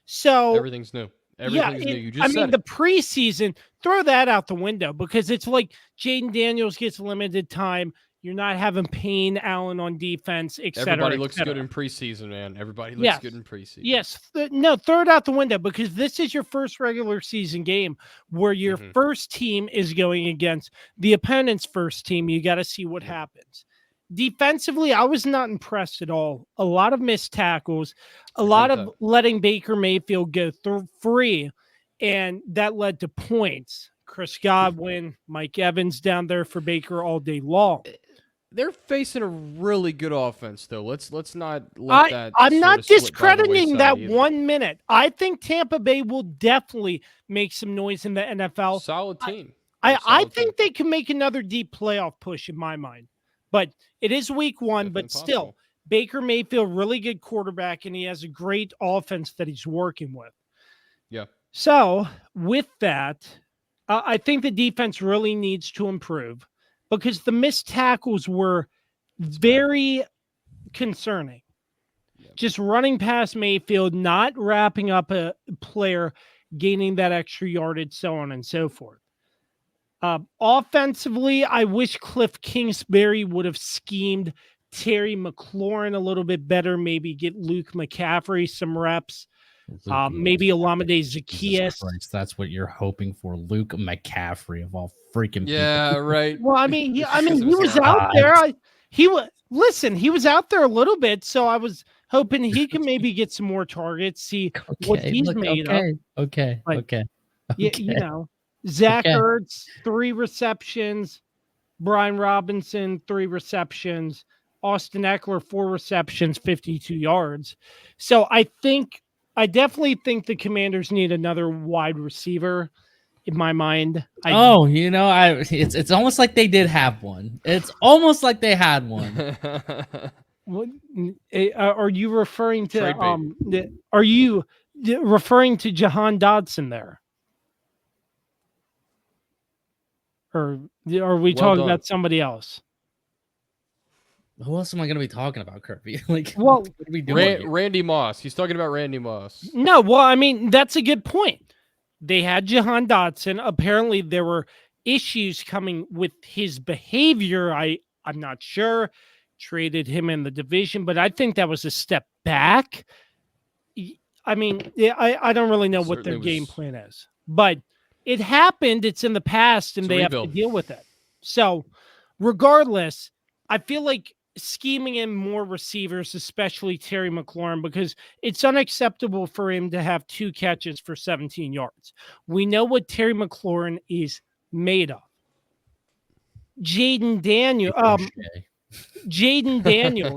So everything's new. Everything's new. You just said the preseason, throw that out the window because it's like Jaden Daniels gets limited time. You're not having Payne Allen on defense, et cetera. Everybody looks good in preseason, man. Everybody looks good in preseason. Yes. No, throw it out the window because this is your first regular season game where your first team is going against the opponent's first team. You got to see what happens. Defensively, I was not impressed at all. A lot of missed tackles, a lot of letting Baker Mayfield go free, and that led to points. Chris Godwin, Mike Evans down there for Baker all day long. They're facing a really good offense, though. Let's not let that. I'm not discrediting that either. 1 minute. I think Tampa Bay will definitely make some noise in the NFL. Solid team. I think they can make another deep playoff push in my mind. But it is week 1, but still, Baker Mayfield, really good quarterback, and he has a great offense that he's working with. Yeah. So with that, I think the defense really needs to improve because the missed tackles were very concerning. Yep. Just running past Mayfield, not wrapping up a player, gaining that extra yardage, so on and so forth. Offensively, I wish Cliff Kingsbury would have schemed Terry McLaurin a little bit better, maybe get Luke McCaffrey some reps. Maybe Olamide Zaccheaus. That's what you're hoping for, Luke McCaffrey of all freaking Yeah, people. right. Well, I mean, he Because was out there. He was out there a little bit, so I was hoping he can maybe get some more targets, see what he's made of. Okay. Yeah, Zach Ertz, 3 receptions, Brian Robinson, 3 receptions, Austin Eckler, 4 receptions, 52 yards. So I definitely think the Commanders need another wide receiver. In my mind, it's almost like they did have one. It's almost like they had one. What are you referring to? Trade bait. Are you referring to Jahan Dodson there, or are we talking about somebody else? Who else am I going to be talking about, Kirby? Like, well, what are we doing? Randy Moss. He's talking about Randy Moss. No, well, I mean that's a good point. They had Jahan Dodson. Apparently, there were issues coming with his behavior. I'm not sure. Traded him in the division, but I think that was a step back. I mean, I don't really know what their game plan is, but it happened. It's in the past, and they have to deal with it. So, regardless, I feel like scheming in more receivers, especially Terry McLaurin, because it's unacceptable for him to have 2 catches for 17 yards. We know what Terry McLaurin is made of. Jaden Daniels.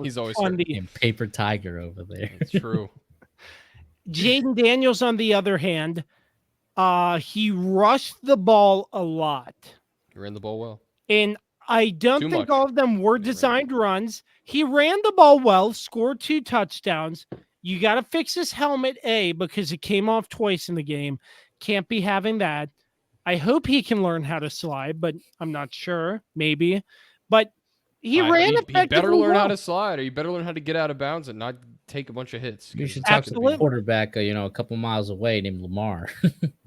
He's always on the paper tiger over there. It's true. Jaden Daniels, on the other hand, he rushed the ball a lot. He ran the ball well. And I don't think all of them were designed runs. He ran the ball well, scored 2 touchdowns. You got to fix his helmet, because it came off twice in the game. Can't be having that. I hope he can learn how to slide, but I'm not sure. Maybe. But he ran effectively. He better learn how to slide, or you better learn how to get out of bounds and not take a bunch of hits. You should talk to the quarterback, a couple miles away named Lamar.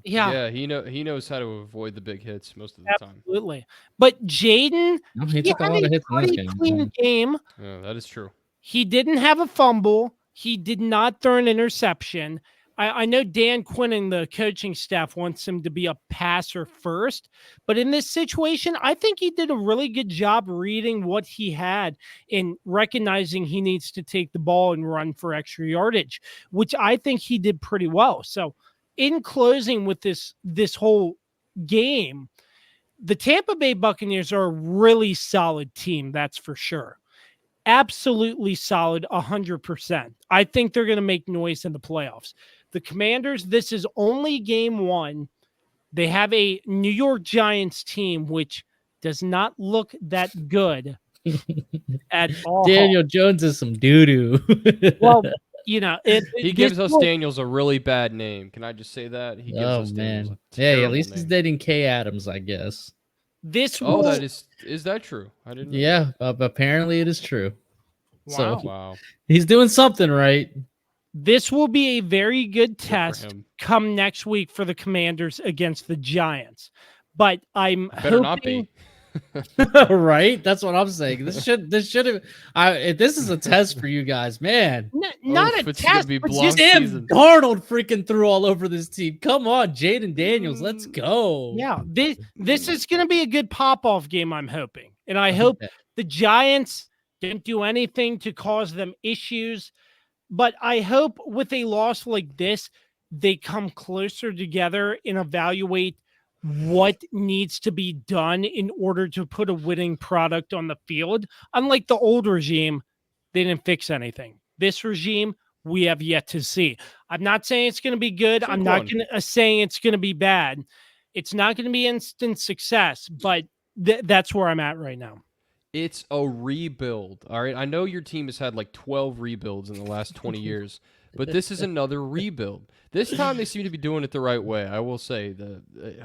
Yeah, he knows how to avoid the big hits most of the time. Absolutely. But Jaden, he took a lot of hits in this game. Clean game. Yeah, that is true. He didn't have a fumble. He did not throw an interception. I know Dan Quinn and the coaching staff wants him to be a passer first, but in this situation, I think he did a really good job reading what he had and recognizing he needs to take the ball and run for extra yardage, which I think he did pretty well. So in closing with this whole game, the Tampa Bay Buccaneers are a really solid team, that's for sure. Absolutely solid, 100%. I think they're going to make noise in the playoffs. The Commanders, this is only game 1. They have a New York Giants team, which does not look that good at all. Daniel Jones is some doo-doo. Well, he gives us Daniels a really bad name. Can I just say that? He gives us Daniels a at least he's dating Kay Adams, I guess. Is that true? I didn't know. Yeah, apparently it is true. Wow. So he's doing something right. This will be a very good test come next week for the Commanders against the Giants. But I'm better not be. Right? That's what I'm saying. This should have. If this is a test for you guys, man. Not a test. Just Sam Darnold freaking threw all over this team. Come on, Jaden Daniels, let's go. Yeah, this is going to be a good pop-off game, I'm hoping. And I hope the Giants didn't do anything to cause them issues. But I hope with a loss like this, they come closer together and evaluate what needs to be done in order to put a winning product on the field. Unlike the old regime, they didn't fix anything. This regime, we have yet to see. I'm not saying it's going to be good. I'm not saying it's going to be bad. It's not going to be instant success, but that's where I'm at right now. It's a rebuild. All right. I know your team has had like 12 rebuilds in the last 20 years, but this is another rebuild. This time they seem to be doing it the right way. I will say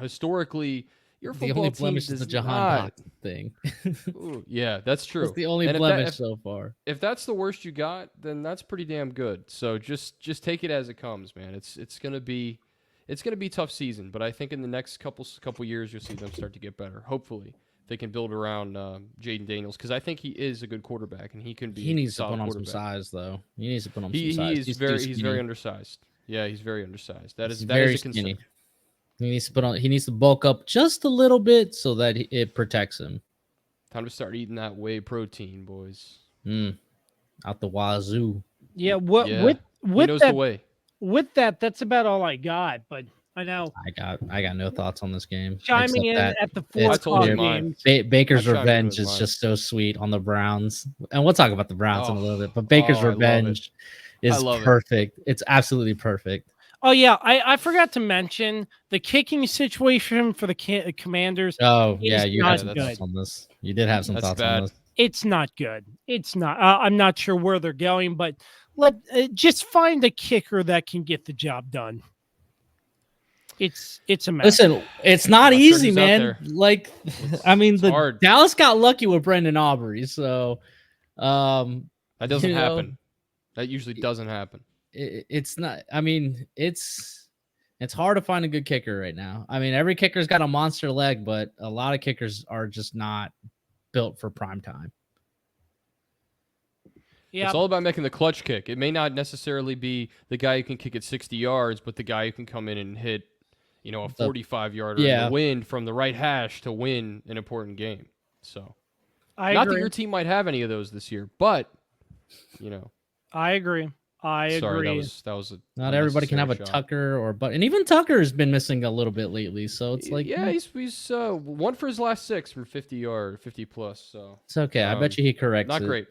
historically, your The football only team blemish does is the Jahan not. Bach thing. Ooh, yeah, that's true. That's the only And blemish so far. if that's the worst you got, then that's pretty damn good. So just take it as it comes, man. It's gonna be a tough season, but I think in the next couple years you'll see them start to get better. Hopefully they can build around Jaden Daniels, because I think he is a good quarterback and he can be. He needs to a solid put on some quarterback. size, though. He needs to put on some size. He's very undersized. Yeah, he's very undersized. That is very a concern. skinny. He needs to bulk up just a little bit so that it protects him. Time to start eating that whey protein, boys. Out the wazoo. Yeah, Yeah. with He knows that, the way. with that, that's about all I got. But I know I got no thoughts on this game. chiming in except that at the it's 4 I told you o'clock mine. games. Baker's I chimed in revenge with is mine. just so sweet on the Browns, and we'll talk about the Browns in a little bit. But Baker's I love revenge is love it. perfect. It's absolutely perfect. Oh yeah, I forgot to mention the kicking situation for the Commanders. Oh It yeah, is you not had some good. thoughts on this. You did have some That's thoughts bad. on this. It's not good. It's not. I'm not sure where they're going, but just find a kicker that can get the job done. It's a mess. Listen, it's not I'm not sure easy, he's out man. there. Like, I mean, it's the hard. Dallas got lucky with Brendan Aubrey, so That doesn't you know, happen. That usually doesn't happen. it's not. I mean, it's hard to find a good kicker right now. I mean, every kicker's got a monster leg, but a lot of kickers are just not built for prime time. Yeah, It's all about making the clutch kick. It may not necessarily be the guy who can kick it 60 yards, but the guy who can come in and hit, a 45-yarder in the wind from the right hash to win an important game. So, I not agree. that your team might have any of those this year, but I agree. I sorry, agree. that was a Not everybody can have a unnecessary shot. Tucker and even Tucker has been missing a little bit lately. So it's like, yeah, he's one for his last 6 from 50 plus. So it's okay. I bet you he corrects not it. great.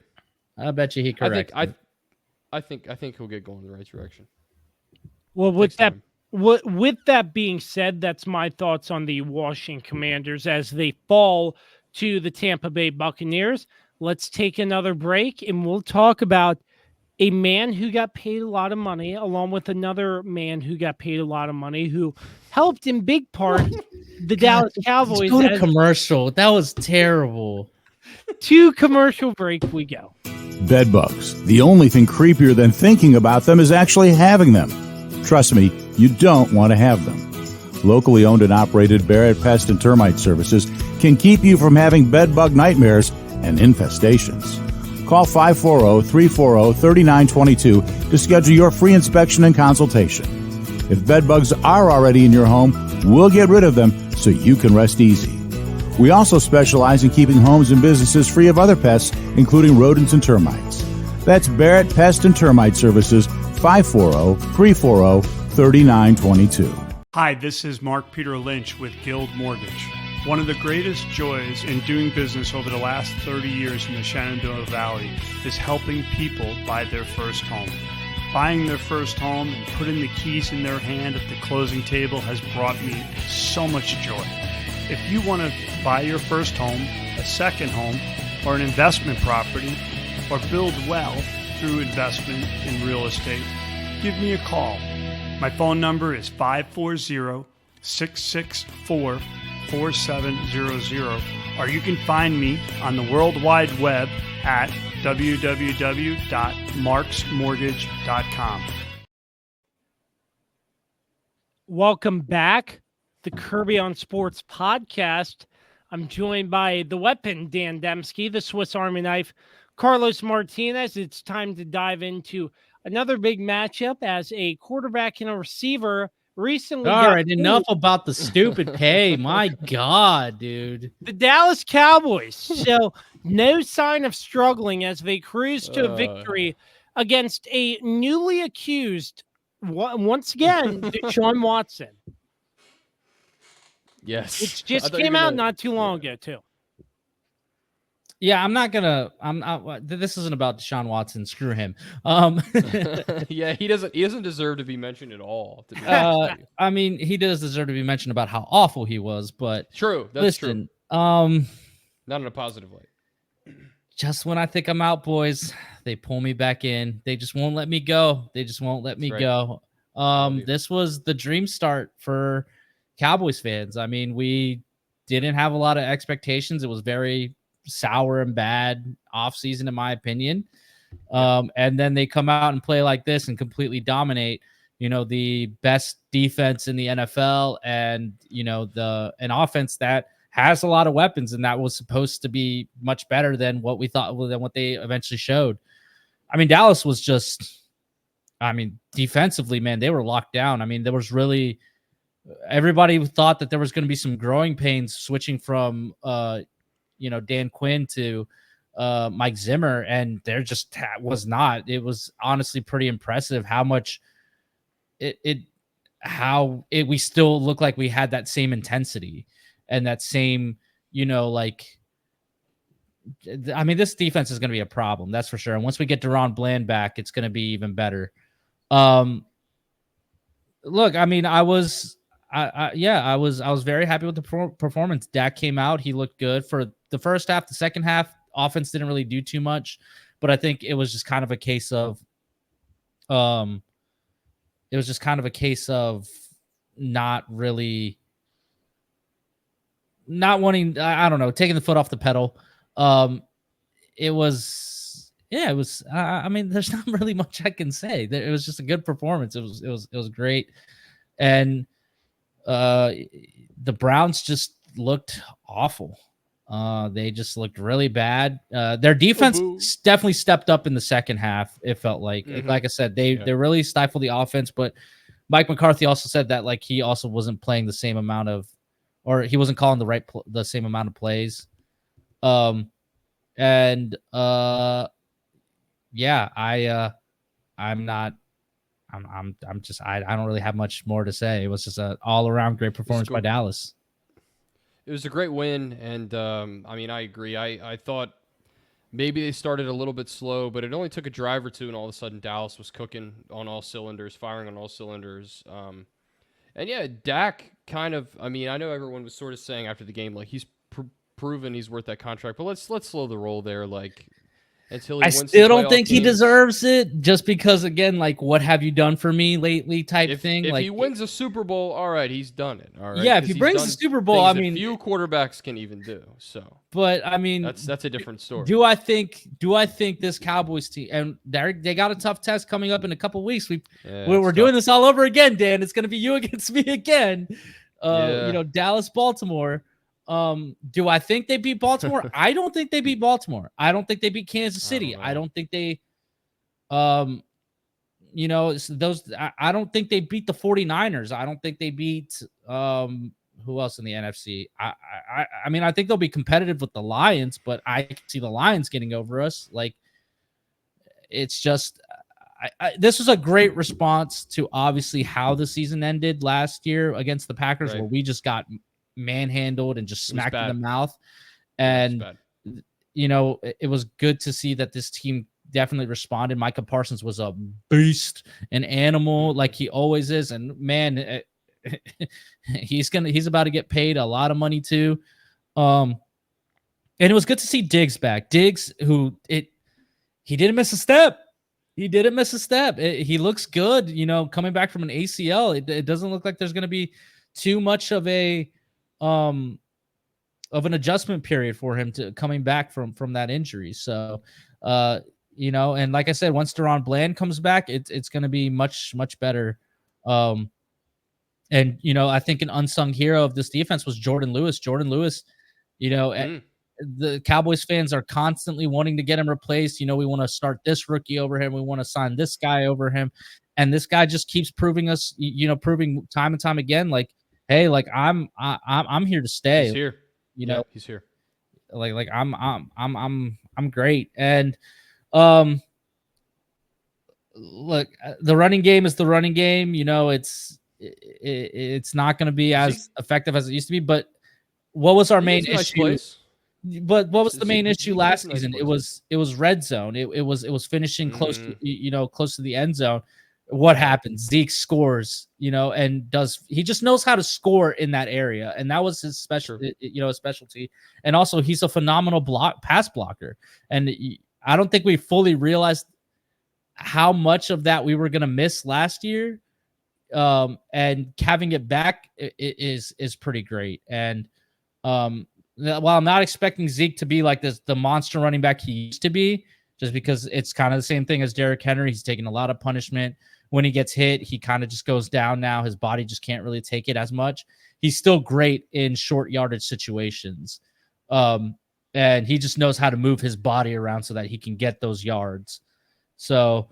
I bet you he corrects it. I think he'll get going in the right direction. Well, with Takes time. with that being said, that's my thoughts on the Washington Commanders as they fall to the Tampa Bay Buccaneers. Let's take another break and we'll talk about a man who got paid a lot of money, along with another man who got paid a lot of money, who helped in big part the Dallas Cowboys. Go to commercial. That was terrible. To commercial break we go. Bed bugs. The only thing creepier than thinking about them is actually having them. Trust me, you don't want to have them. Locally owned and operated Barrett Pest and Termite Services can keep you from having bed bug nightmares and infestations. Call 540-340-3922 to schedule your free inspection and consultation. If bed bugs are already in your home, we'll get rid of them so you can rest easy. We also specialize in keeping homes and businesses free of other pests, including rodents and termites. That's Barrett Pest and Termite Services, 540-340-3922. Hi, this is Mark Peter Lynch with Guild Mortgage. One of the greatest joys in doing business over the last 30 years in the Shenandoah Valley is helping people buy their first home. Buying their first home and putting the keys in their hand at the closing table has brought me so much joy. If you want to buy your first home, a second home, or an investment property, or build wealth through investment in real estate, give me a call. My phone number is 540-664-4700, or you can find me on the World Wide Web at www.marksmortgage.com. Welcome back, the Kirby on Sports podcast. I'm joined by the weapon, Dan Dembski, the Swiss Army knife, Carlos Martinez. It's time to dive into another big matchup as a quarterback and a receiver recently. All right, enough about the stupid pay. My God, dude. The Dallas Cowboys show no sign of struggling as they cruise to a victory against a newly accused, once again, Deshaun Watson. Yes. Which just came out not too long ago, too. Yeah, this isn't about Deshaun Watson. Screw him. Yeah, he doesn't deserve to be mentioned at all. To be honest with you. I mean, he does deserve to be mentioned about how awful he was, but True. That's listen, true. Not in a positive light. just when I think I'm out, boys, they pull me back in. They just won't let me go. They just won't let me go. This was the dream start for Cowboys fans. I mean, we didn't have a lot of expectations. It was very sour and bad offseason, in my opinion. And then they come out and play like this and completely dominate, the best defense in the NFL and, an offense that has a lot of weapons, and that was supposed to be much better than what we thought, than what they eventually showed. I mean, Dallas was just, defensively, man, they were locked down. I mean, there was really, everybody thought that there was going to be some growing pains switching from, Dan Quinn to Mike Zimmer, and there just was not. It was honestly pretty impressive how much we still look like we had that same intensity and that same, this defense is going to be a problem, that's for sure. And once we get Deron Bland back, it's going to be even better. Look, I was very happy with the performance. Dak came out, he looked good for the first half. The second half, offense didn't really do too much, but I think it was just kind of a case of, not wanting, I don't know, taking the foot off the pedal. There's not really much I can say. It was just a good performance. It was great. And the Browns just looked awful. They just looked really bad. Their defense definitely stepped up in the second half. It felt like, like I said, they really stifled the offense, but Mike McCarthy also said that he also wasn't playing the same amount of, or he wasn't calling the same amount of plays. I don't really have much more to say. It was just an all around great performance by Dallas. It was a great win, and I agree. I thought maybe they started a little bit slow, but it only took a drive or two, and all of a sudden Dallas was cooking on all cylinders, firing on all cylinders. And yeah, Dak kind of, I know everyone was sort of saying after the game, he's proven he's worth that contract, but let's slow the roll there, until he wins. I still don't think he deserves it, just because, again, what have you done for me lately type thing. If he wins a Super Bowl, all right, he's done it. All right. Yeah, if he brings the Super Bowl, few quarterbacks can even do. So, but that's a different story. Do I think this Cowboys team, and they got a tough test coming up in a couple weeks. We're doing this all over again, Dan. It's going to be you against me again. Dallas, Baltimore. Do I think they beat Baltimore? I don't think they beat Baltimore. I don't think they beat Kansas City. I don't think they, I don't think they beat the 49ers. I don't think they beat, who else in the NFC? I think they'll be competitive with the Lions, but I can see the Lions getting over us. It's just, this was a great response to obviously how the season ended last year against the Packers, where we just got manhandled and just smacked in the mouth. And it was good to see that this team definitely responded. Micah Parsons was a beast, an animal, like he always is, and man, he's about to get paid a lot of money too. And it was good to see Diggs back. Diggs, he didn't miss a step. He looks good, coming back from an ACL. It doesn't look like there's going to be too much of an adjustment period for him to coming back from that injury. So, and like I said, once Deron Bland comes back, it's going to be much, much better. And, I think an unsung hero of this defense was Jordan Lewis. The Cowboys fans are constantly wanting to get him replaced. We want to start this rookie over him. We want to sign this guy over him. And this guy just keeps proving proving time and time again, hey, I'm here to stay. He's here. He's here. I'm great. And look, the running game is the running game. It's not going to be as effective as it used to be. But what was our main issue? But what was the main issue last season? It was red zone. It was finishing close to close to the end zone. what happens. Zeke scores, and he just knows how to score in that area. And that was his his specialty. And also he's a phenomenal pass blocker. And I don't think we fully realized how much of that we were going to miss last year. And having it back is pretty great. And while I'm not expecting Zeke to be like the monster running back he used to be, just because it's kind of the same thing as Derrick Henry. He's taking a lot of punishment. When he gets hit, he kind of just goes down now. His body just can't really take it as much. He's still great in short yardage situations. And he just knows how to move his body around so that he can get those yards. So,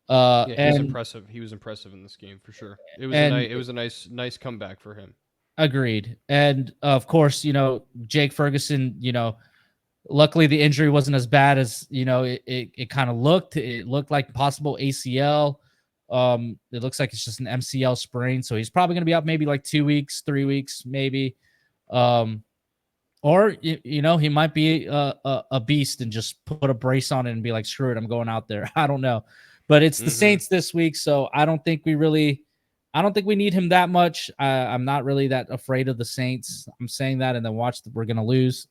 he was impressive. He was impressive in this game for sure. It was a nice comeback for him. Agreed. And of course, Jake Ferguson, luckily the injury wasn't as bad as, it kind of looked. It looked like possible ACL. It looks like it's just an MCL sprain. So he's probably going to be out maybe like 2 weeks, 3 weeks, maybe. Or, he might be a beast and just put a brace on it and be like, screw it, I'm going out there. I don't know. But it's the Saints this week, so I don't think we need him that much. I'm not really that afraid of the Saints. I'm saying that, and then we're gonna lose.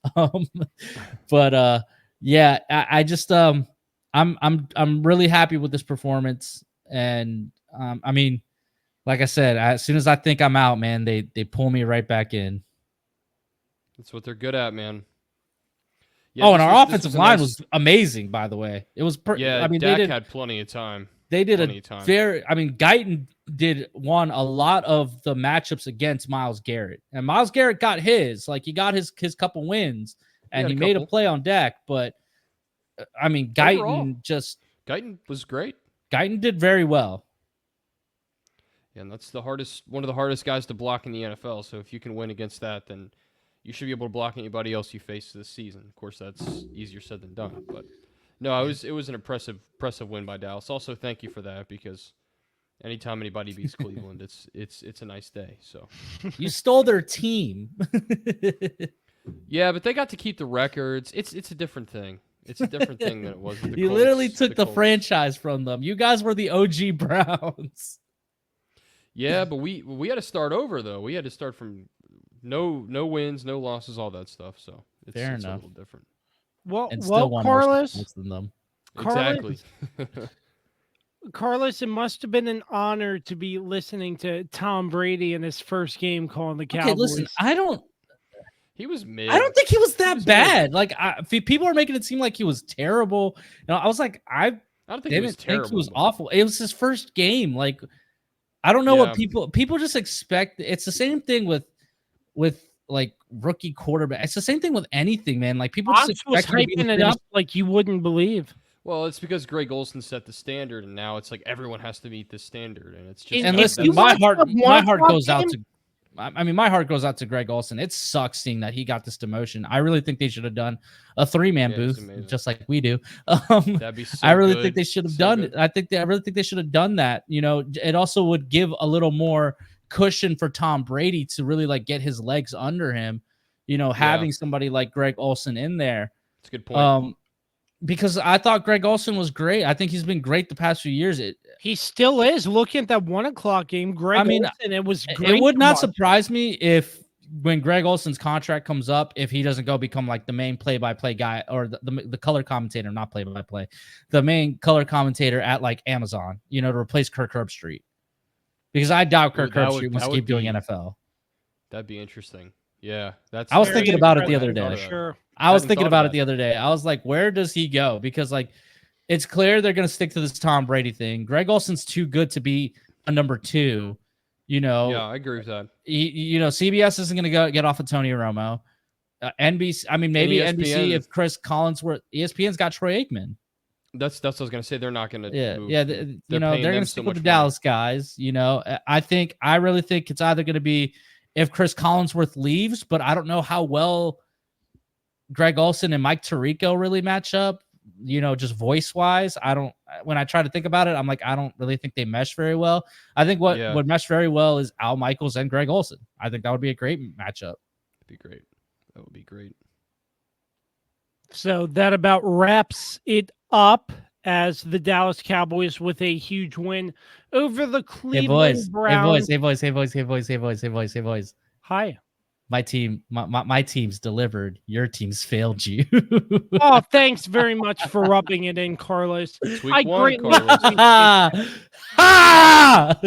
But yeah, I just I'm really happy with this performance, and I mean, like I said, as soon as I think I'm out, man, they pull me right back in. That's what they're good at, man. Yeah, and our offensive line was amazing, by the way. It was Dak had plenty of time. They did Guyton won a lot of the matchups against Myles Garrett. And Myles Garrett got he got his couple wins, and he made a play on Dak, but Guyton was great. Guyton did very well. Yeah, and that's one of the hardest guys to block in the NFL. So if you can win against that, then you should be able to block anybody else you face this season. Of course, that's easier said than done. But no, it was an impressive win by Dallas. Also, thank you for that, because anytime anybody beats Cleveland, it's a nice day. So you stole their team. Yeah, but they got to keep the records. It's a different thing. It's a different thing than it was with the You Colts, literally took the franchise from them. You guys were the OG Browns. Yeah, but we had to start over though. We had to start from no wins, no losses, all that stuff. So it's Fair a enough. little different. Well, Carlos, Exactly. Carlos, it must have been an honor to be listening to Tom Brady in his first game calling the Cowboys. Okay, listen, He was mid. I don't think he was that bad. Like, people are making it seem like he was terrible. I was like, I don't think he was terrible. Think he was awful. It was his first game. Like, I don't know what people just expect. It's the same thing with like rookie quarterback. It's the same thing with anything, man. Like, people just expect hyping it up like you wouldn't believe. Well, it's because Greg Olson set the standard, and now it's like everyone has to meet the standard, and it's just. And listen, my heart goes out to. I mean, my heart goes out to Greg Olson. It sucks seeing that he got this demotion. I really think they should have done a 3-man booth, just like we do. That'd be so I really good. think they should have done it. I really think they should have done that. It also would give a little more cushion for Tom Brady to really like get his legs under him. Having somebody like Greg Olson in there. That's a good point. Because I thought Greg Olson was great. I think he's been great the past few years. He still is. Looking at that 1:00 game, Olson, it was great. It would not surprise me if when Greg Olson's contract comes up, if he doesn't go become like the main play-by-play guy or the color commentator, not play-by-play, the main color commentator at like Amazon, to replace Kirk Herbstreit. Because I doubt Kirk Herbstreit wants to keep doing NFL. That'd be interesting. Yeah, I was thinking about it the other day. Sure. I was thinking about it the other day. I was like, where does he go? Because like, it's clear they're going to stick to this Tom Brady thing. Greg Olson's too good to be a number 2. Yeah, I agree with that. CBS isn't going to get off of Tony Romo. NBC, I mean, maybe NBC if Chris Collinsworth. ESPN's got Troy Aikman. That's what I was going to say. They're not going to. Yeah. They're going to stick with the Dallas guys. I really think it's either going to be if Chris Collinsworth leaves, but I don't know how well Greg Olson and Mike Tirico really match up, just voice wise. When I try to think about it, I'm like, I don't really think they mesh very well. I think what would mesh very well is Al Michaels and Greg Olson. I think that would be a great matchup. That'd be great. That would be great. So that about wraps it up. as the Dallas Cowboys with a huge win over the Hey Cleveland boys, hey Browns. boys, hey boys, hey boys, hey boys, hey boys, hey boys, hey boys. Hi. My team's delivered. Your team's failed you. Oh, thanks very much for rubbing it in, Carlos. It's I week one, greatly Carlos. appreciate Ha! that. Ha!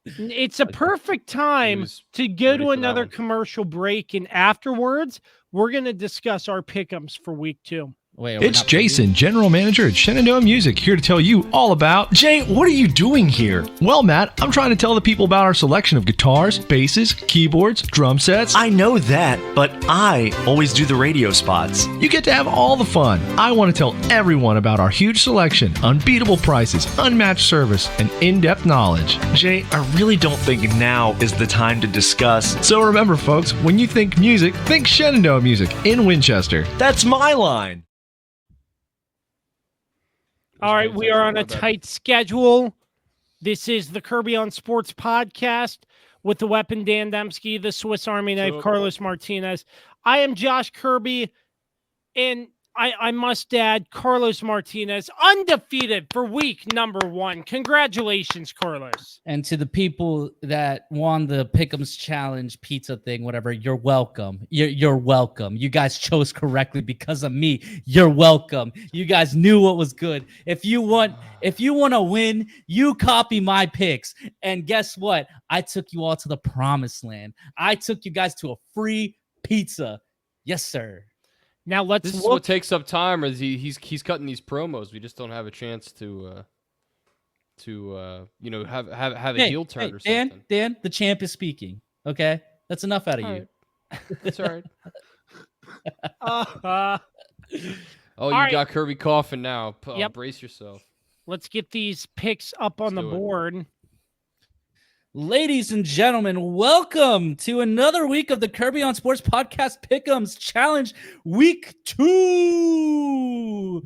It's a perfect time was to go ready to for that another one. commercial break, and afterwards, we're going to discuss our pick'ems for week 2. Wait, are we It's not- Jason, General Manager at Shenandoah Music, here to tell you all about... Jay, what are you doing here? Well, Matt, I'm trying to tell the people about our selection of guitars, basses, keyboards, drum sets. I know that, but I always do the radio spots. You get to have all the fun. I want to tell everyone about our huge selection, unbeatable prices, unmatched service, and in-depth knowledge. Jay, I really don't think now is the time to discuss. So remember, folks, when you think music, think Shenandoah Music in Winchester. That's my line. All right, we are on a My bad. tight schedule. This is the Kirby on Sports podcast with the weapon Dan Dembski, the Swiss Army knife Sup? Carlos Martinez. I am Josh Kirby, and I must add Carlos Martinez undefeated for week number 1. Congratulations, Carlos. And to the people that won the Pick'ems Challenge pizza thing, whatever, you're welcome. You're welcome. You guys chose correctly because of me. You're welcome. You guys knew what was good. If you want to win, you copy my picks. And guess what? I took you all to the promised land. I took you guys to a free pizza. Yes, sir. Now let's This is look. what takes up time. Is he's cutting these promos? We just don't have a chance to have a heel turn or something. Dan, the champ is speaking. Okay, that's enough out of All you. right. That's all right. Uh, Oh, you right. got Kirby coughing now. Yep. Brace yourself. let's get these picks up on the do it. board. Ladies and gentlemen, welcome to another week of the Kirby on Sports Podcast Pick'ems Challenge Week 2.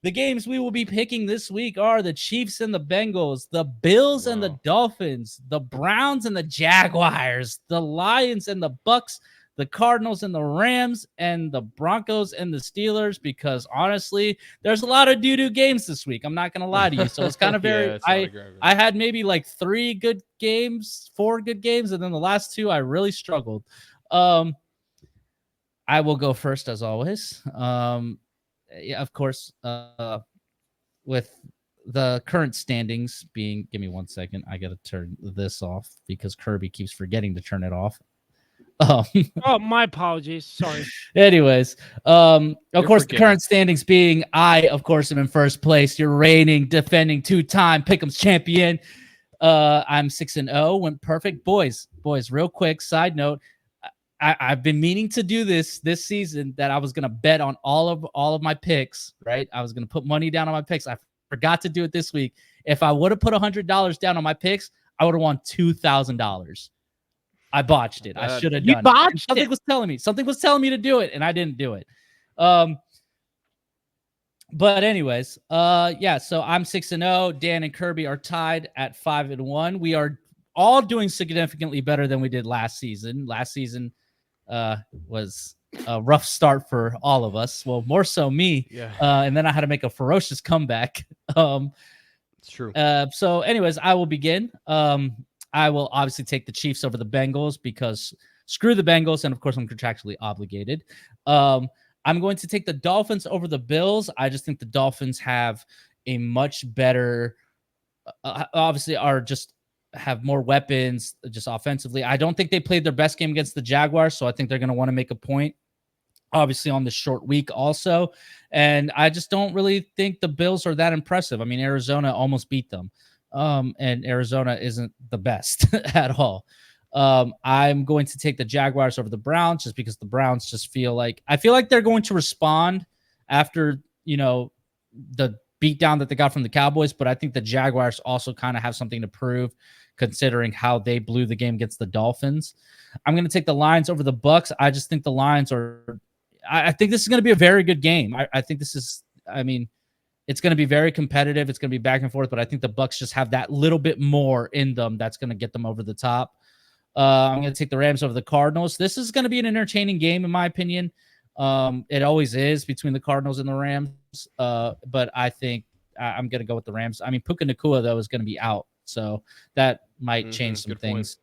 The games we will be picking this week are the Chiefs and the Bengals, the Bills and the Wow. Dolphins, the Browns and the Jaguars, the Lions and the Bucks, the Cardinals and the Rams, and the Broncos and the Steelers, because honestly, there's a lot of doo-doo games this week. I'm not going to lie to you. So it's kind of Yeah, very, it's not a great- I had maybe like 4 good games, and then the last 2 I really struggled. I will go first as always. Yeah, of course, with the current standings being, give me 1 second. I got to turn this off because Kirby keeps forgetting to turn it off. Oh, my apologies. Sorry. Anyways, of You're course, the forgetting. current standings being I, of course, am in first place. You're reigning, defending 2-time Pick'ems champion. I'm 6-0, went perfect. Boys, real quick, side note. I've been meaning to do this season, that I was going to bet on all of my picks, right? I was going to put money down on my picks. I forgot to do it this week. If I would have put $100 down on my picks, I would have won $2,000. I botched it. I should have You done it. botched Something it. was telling me to do it, and I didn't do it. But anyways, yeah, so I'm 6-0. Dan and Kirby are tied at 5-1. We are all doing significantly better than we did last season. Last season was a rough start for all of us. Well, more so me. Yeah, And then I had to make a ferocious comeback. it's true. So anyways, I will begin. I will obviously take the Chiefs over the Bengals because screw the Bengals, and of course I'm contractually obligated. I'm going to take the Dolphins over the Bills. I just think the Dolphins have a much better, obviously have more weapons just offensively. I don't think they played their best game against the Jaguars, so I think they're going to want to make a point, obviously, on this short week also. And I just don't really think the Bills are that impressive. I mean, Arizona almost beat them. And Arizona isn't the best at all. I'm going to take the Jaguars over the Browns just because the Browns just feel like they're going to respond after, the beatdown that they got from the Cowboys, but I think the Jaguars also kind of have something to prove considering how they blew the game against the Dolphins. I'm going to take the Lions over the Bucks. I just think the Lions I think this is going to be a very good game. I think it's going to be very competitive. It's going to be back and forth, but I think the Bucks just have that little bit more in them that's going to get them over the top. I'm going to take the Rams over the Cardinals. This is going to be an entertaining game, in my opinion. It always is between the Cardinals and the Rams. But I think I'm going to go with the Rams. I mean, Puka Nacua, though, is going to be out, so that might change some things.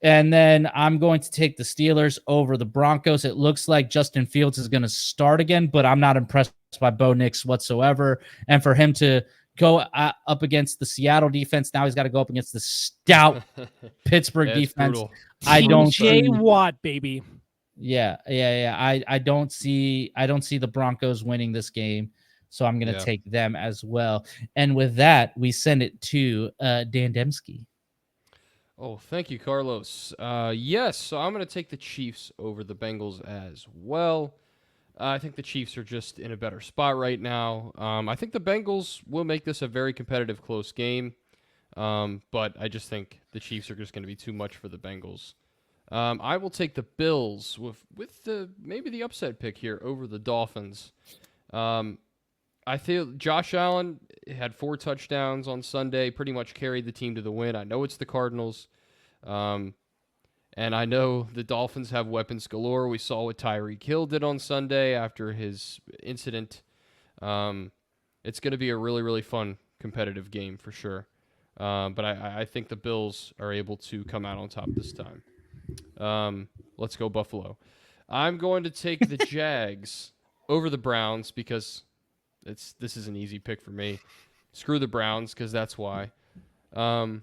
And then I'm going to take the Steelers over the Broncos. It looks like Justin Fields is going to start again, but I'm not impressed by Bo Nix whatsoever. And for him to go up against the Seattle defense, now he's got to go up against the stout Pittsburgh defense. Brutal. I don't see Watt, baby. Yeah. I don't see the Broncos winning this game, so I'm going to take them as well. And with that, we send it to Dan Dembski. Oh, thank you, Carlos. Yes, so I'm going to take the Chiefs over the Bengals as well. I think the Chiefs are just in a better spot right now. I think the Bengals will make this a very competitive, close game, but I just think the Chiefs are just going to be too much for the Bengals. I will take the Bills with maybe the upset pick here over the Dolphins. I feel Josh Allen had 4 touchdowns on Sunday, pretty much carried the team to the win. I know it's the Cardinals, and I know the Dolphins have weapons galore. We saw what Tyreek Hill did on Sunday after his incident. It's going to be a really, really fun, competitive game for sure. But I think the Bills are able to come out on top this time. Let's go Buffalo. I'm going to take the Jags over the Browns because this is an easy pick for me. Screw the Browns because that's why. I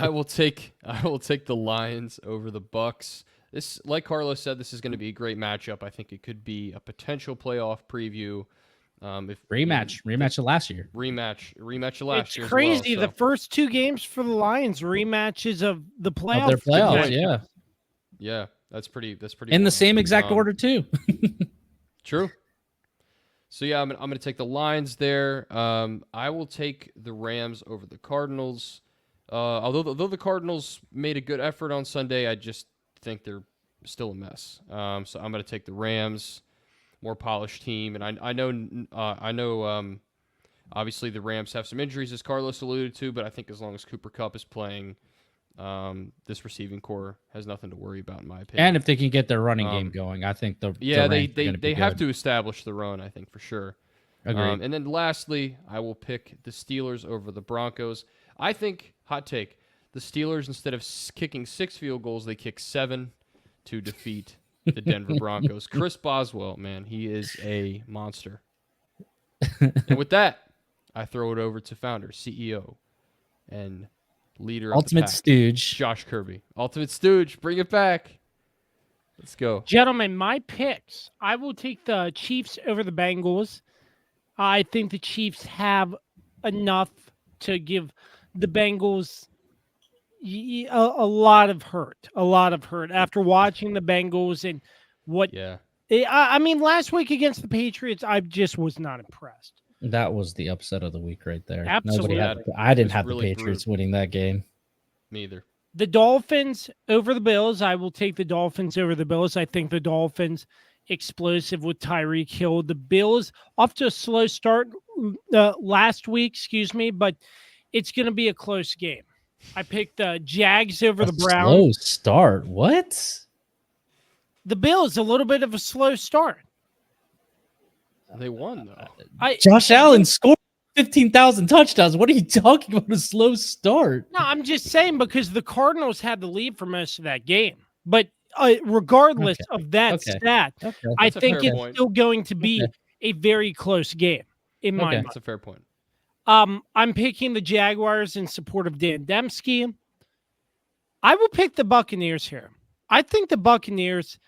will take the Lions over the Bucks. This, like Carlos said, this is going to be a great matchup. I think it could be a potential playoff preview. Rematch of last year. Rematch of last year. It's crazy. As well, The first 2 games for the Lions rematches of the playoffs. Of their playoffs, yeah. Yeah, that's pretty. In the same exact order too. True. So yeah, I'm going to take the Lions there. I will take the Rams over the Cardinals. Although the Cardinals made a good effort on Sunday, I just think they're still a mess. So I'm going to take the Rams, more polished team, and I know. Obviously, the Rams have some injuries, as Carlos alluded to, but I think as long as Cooper Kupp is playing, this receiving core has nothing to worry about, in my opinion. And if they can get their running game going, I think they have to establish the run, I think, for sure. Agreed. And then lastly, I will pick the Steelers over the Broncos. I think, hot take, the Steelers, instead of kicking 6 field goals, they kick 7 to defeat the Denver Broncos. Chris Boswell, man, he is a monster. And with that, I throw it over to founder, CEO, and leader of Ultimate the pack, Stooge, Josh Kirby. Ultimate Stooge, bring it back. Let's go. Gentlemen, my picks. I will take the Chiefs over the Bengals. I think the Chiefs have enough to give the Bengals a lot of hurt. After watching the Bengals and what... Yeah. I mean, last week against the Patriots, I just was not impressed. that was the upset of the week right there. Absolutely. I didn't have the really Patriots winning that game. Me either. The Dolphins over the Bills. I will take the Dolphins over the Bills. I think the Dolphins explosive with Tyreek Hill. The Bills off to a slow start last week, but it's going to be a close game. I picked the Jags over the Browns. Slow start. What? The Bills, a little bit of a slow start. They won, though. Josh Allen scored 15,000 touchdowns. What are you talking about? A slow start? No, I'm just saying because the Cardinals had the lead for most of that game. But regardless of that stat, I think it's still going to be a very close game in my mind. That's a fair point. I'm picking the Jaguars in support of Dan Dembski. I will pick the Buccaneers here. I think the Buccaneers,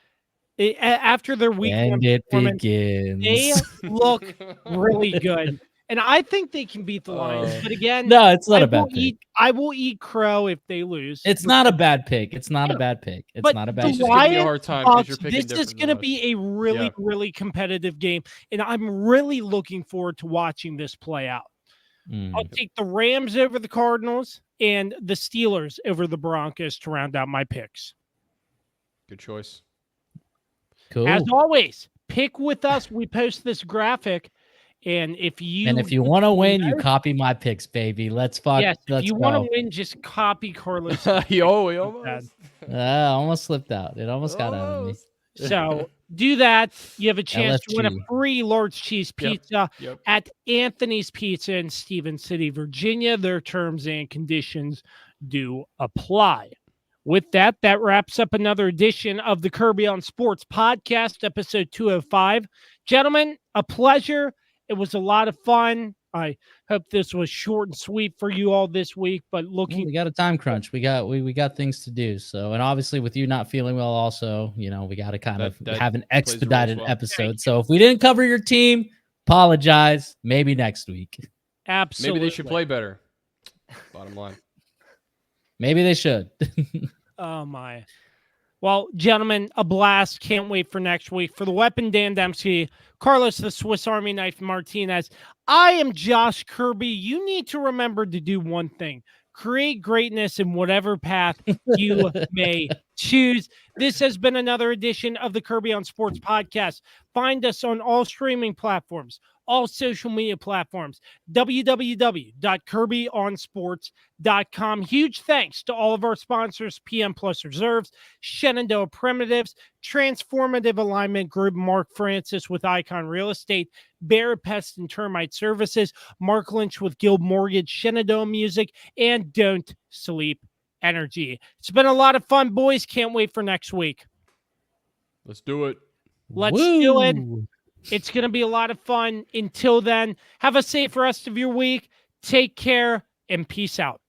after their week one performance, they look really good. And I think they can beat the Lions. But again, no, it's not a bad pick. I will eat crow if they lose. It's not a bad pick. It's not a bad pick. It's not a bad pick. Just giving you a hard time because you're picking this is going to be a really, really competitive game. And I'm really looking forward to watching this play out. I'll take the Rams over the Cardinals and the Steelers over the Broncos to round out my picks. Good choice. Cool. As always, pick with us. We post this graphic. And if you want to win, you copy my picks, baby. Let's fuck. Yes, let's if you want to win, just copy Carlos. He almost almost slipped out. It almost got out of me. So Do that. You have a chance to win a LFG. free large cheese pizza Yep. at Anthony's Pizza in Stevens City, Virginia. Their terms and conditions do apply. With that, that wraps up another edition of the Kirby on Sports podcast, episode 205. Gentlemen, a pleasure. It was a lot of fun. I hope this was short and sweet for you all this week, but Well, looking we got a time crunch. We got things to do. So, and obviously with you not feeling well, also, we got to kind of That have an plays a role as expedited well. episode. So if we didn't cover your team, apologize. Maybe next week. absolutely. Maybe they should play better. Bottom line. Maybe they should. Oh, my. Well, gentlemen, a blast. Can't wait for next week. For the weapon, Dan Dempsey, Carlos, the Swiss Army Knife Martinez, I am Josh Kirby. You need to remember to do one thing. Create greatness in whatever path you may choose. This has been another edition of the Kirby on Sports podcast. Find us on all streaming platforms, all social media platforms, www.kirbyonsports.com. Huge thanks to all of our sponsors, PM Plus Reserves, Shenandoah Primitives, Transformative Alignment Group, Mark Francis with Icon Real Estate, Barrett, Pest, and Termite Services, Mark Lynch with Guild Mortgage, Shenandoah Music, and Don't Sleep Energy. It's been a lot of fun, boys. Can't wait for next week. Let's do it. Let's do it. Woo. It's going to be a lot of fun. Until then, have a safe rest of your week. Take care and peace out.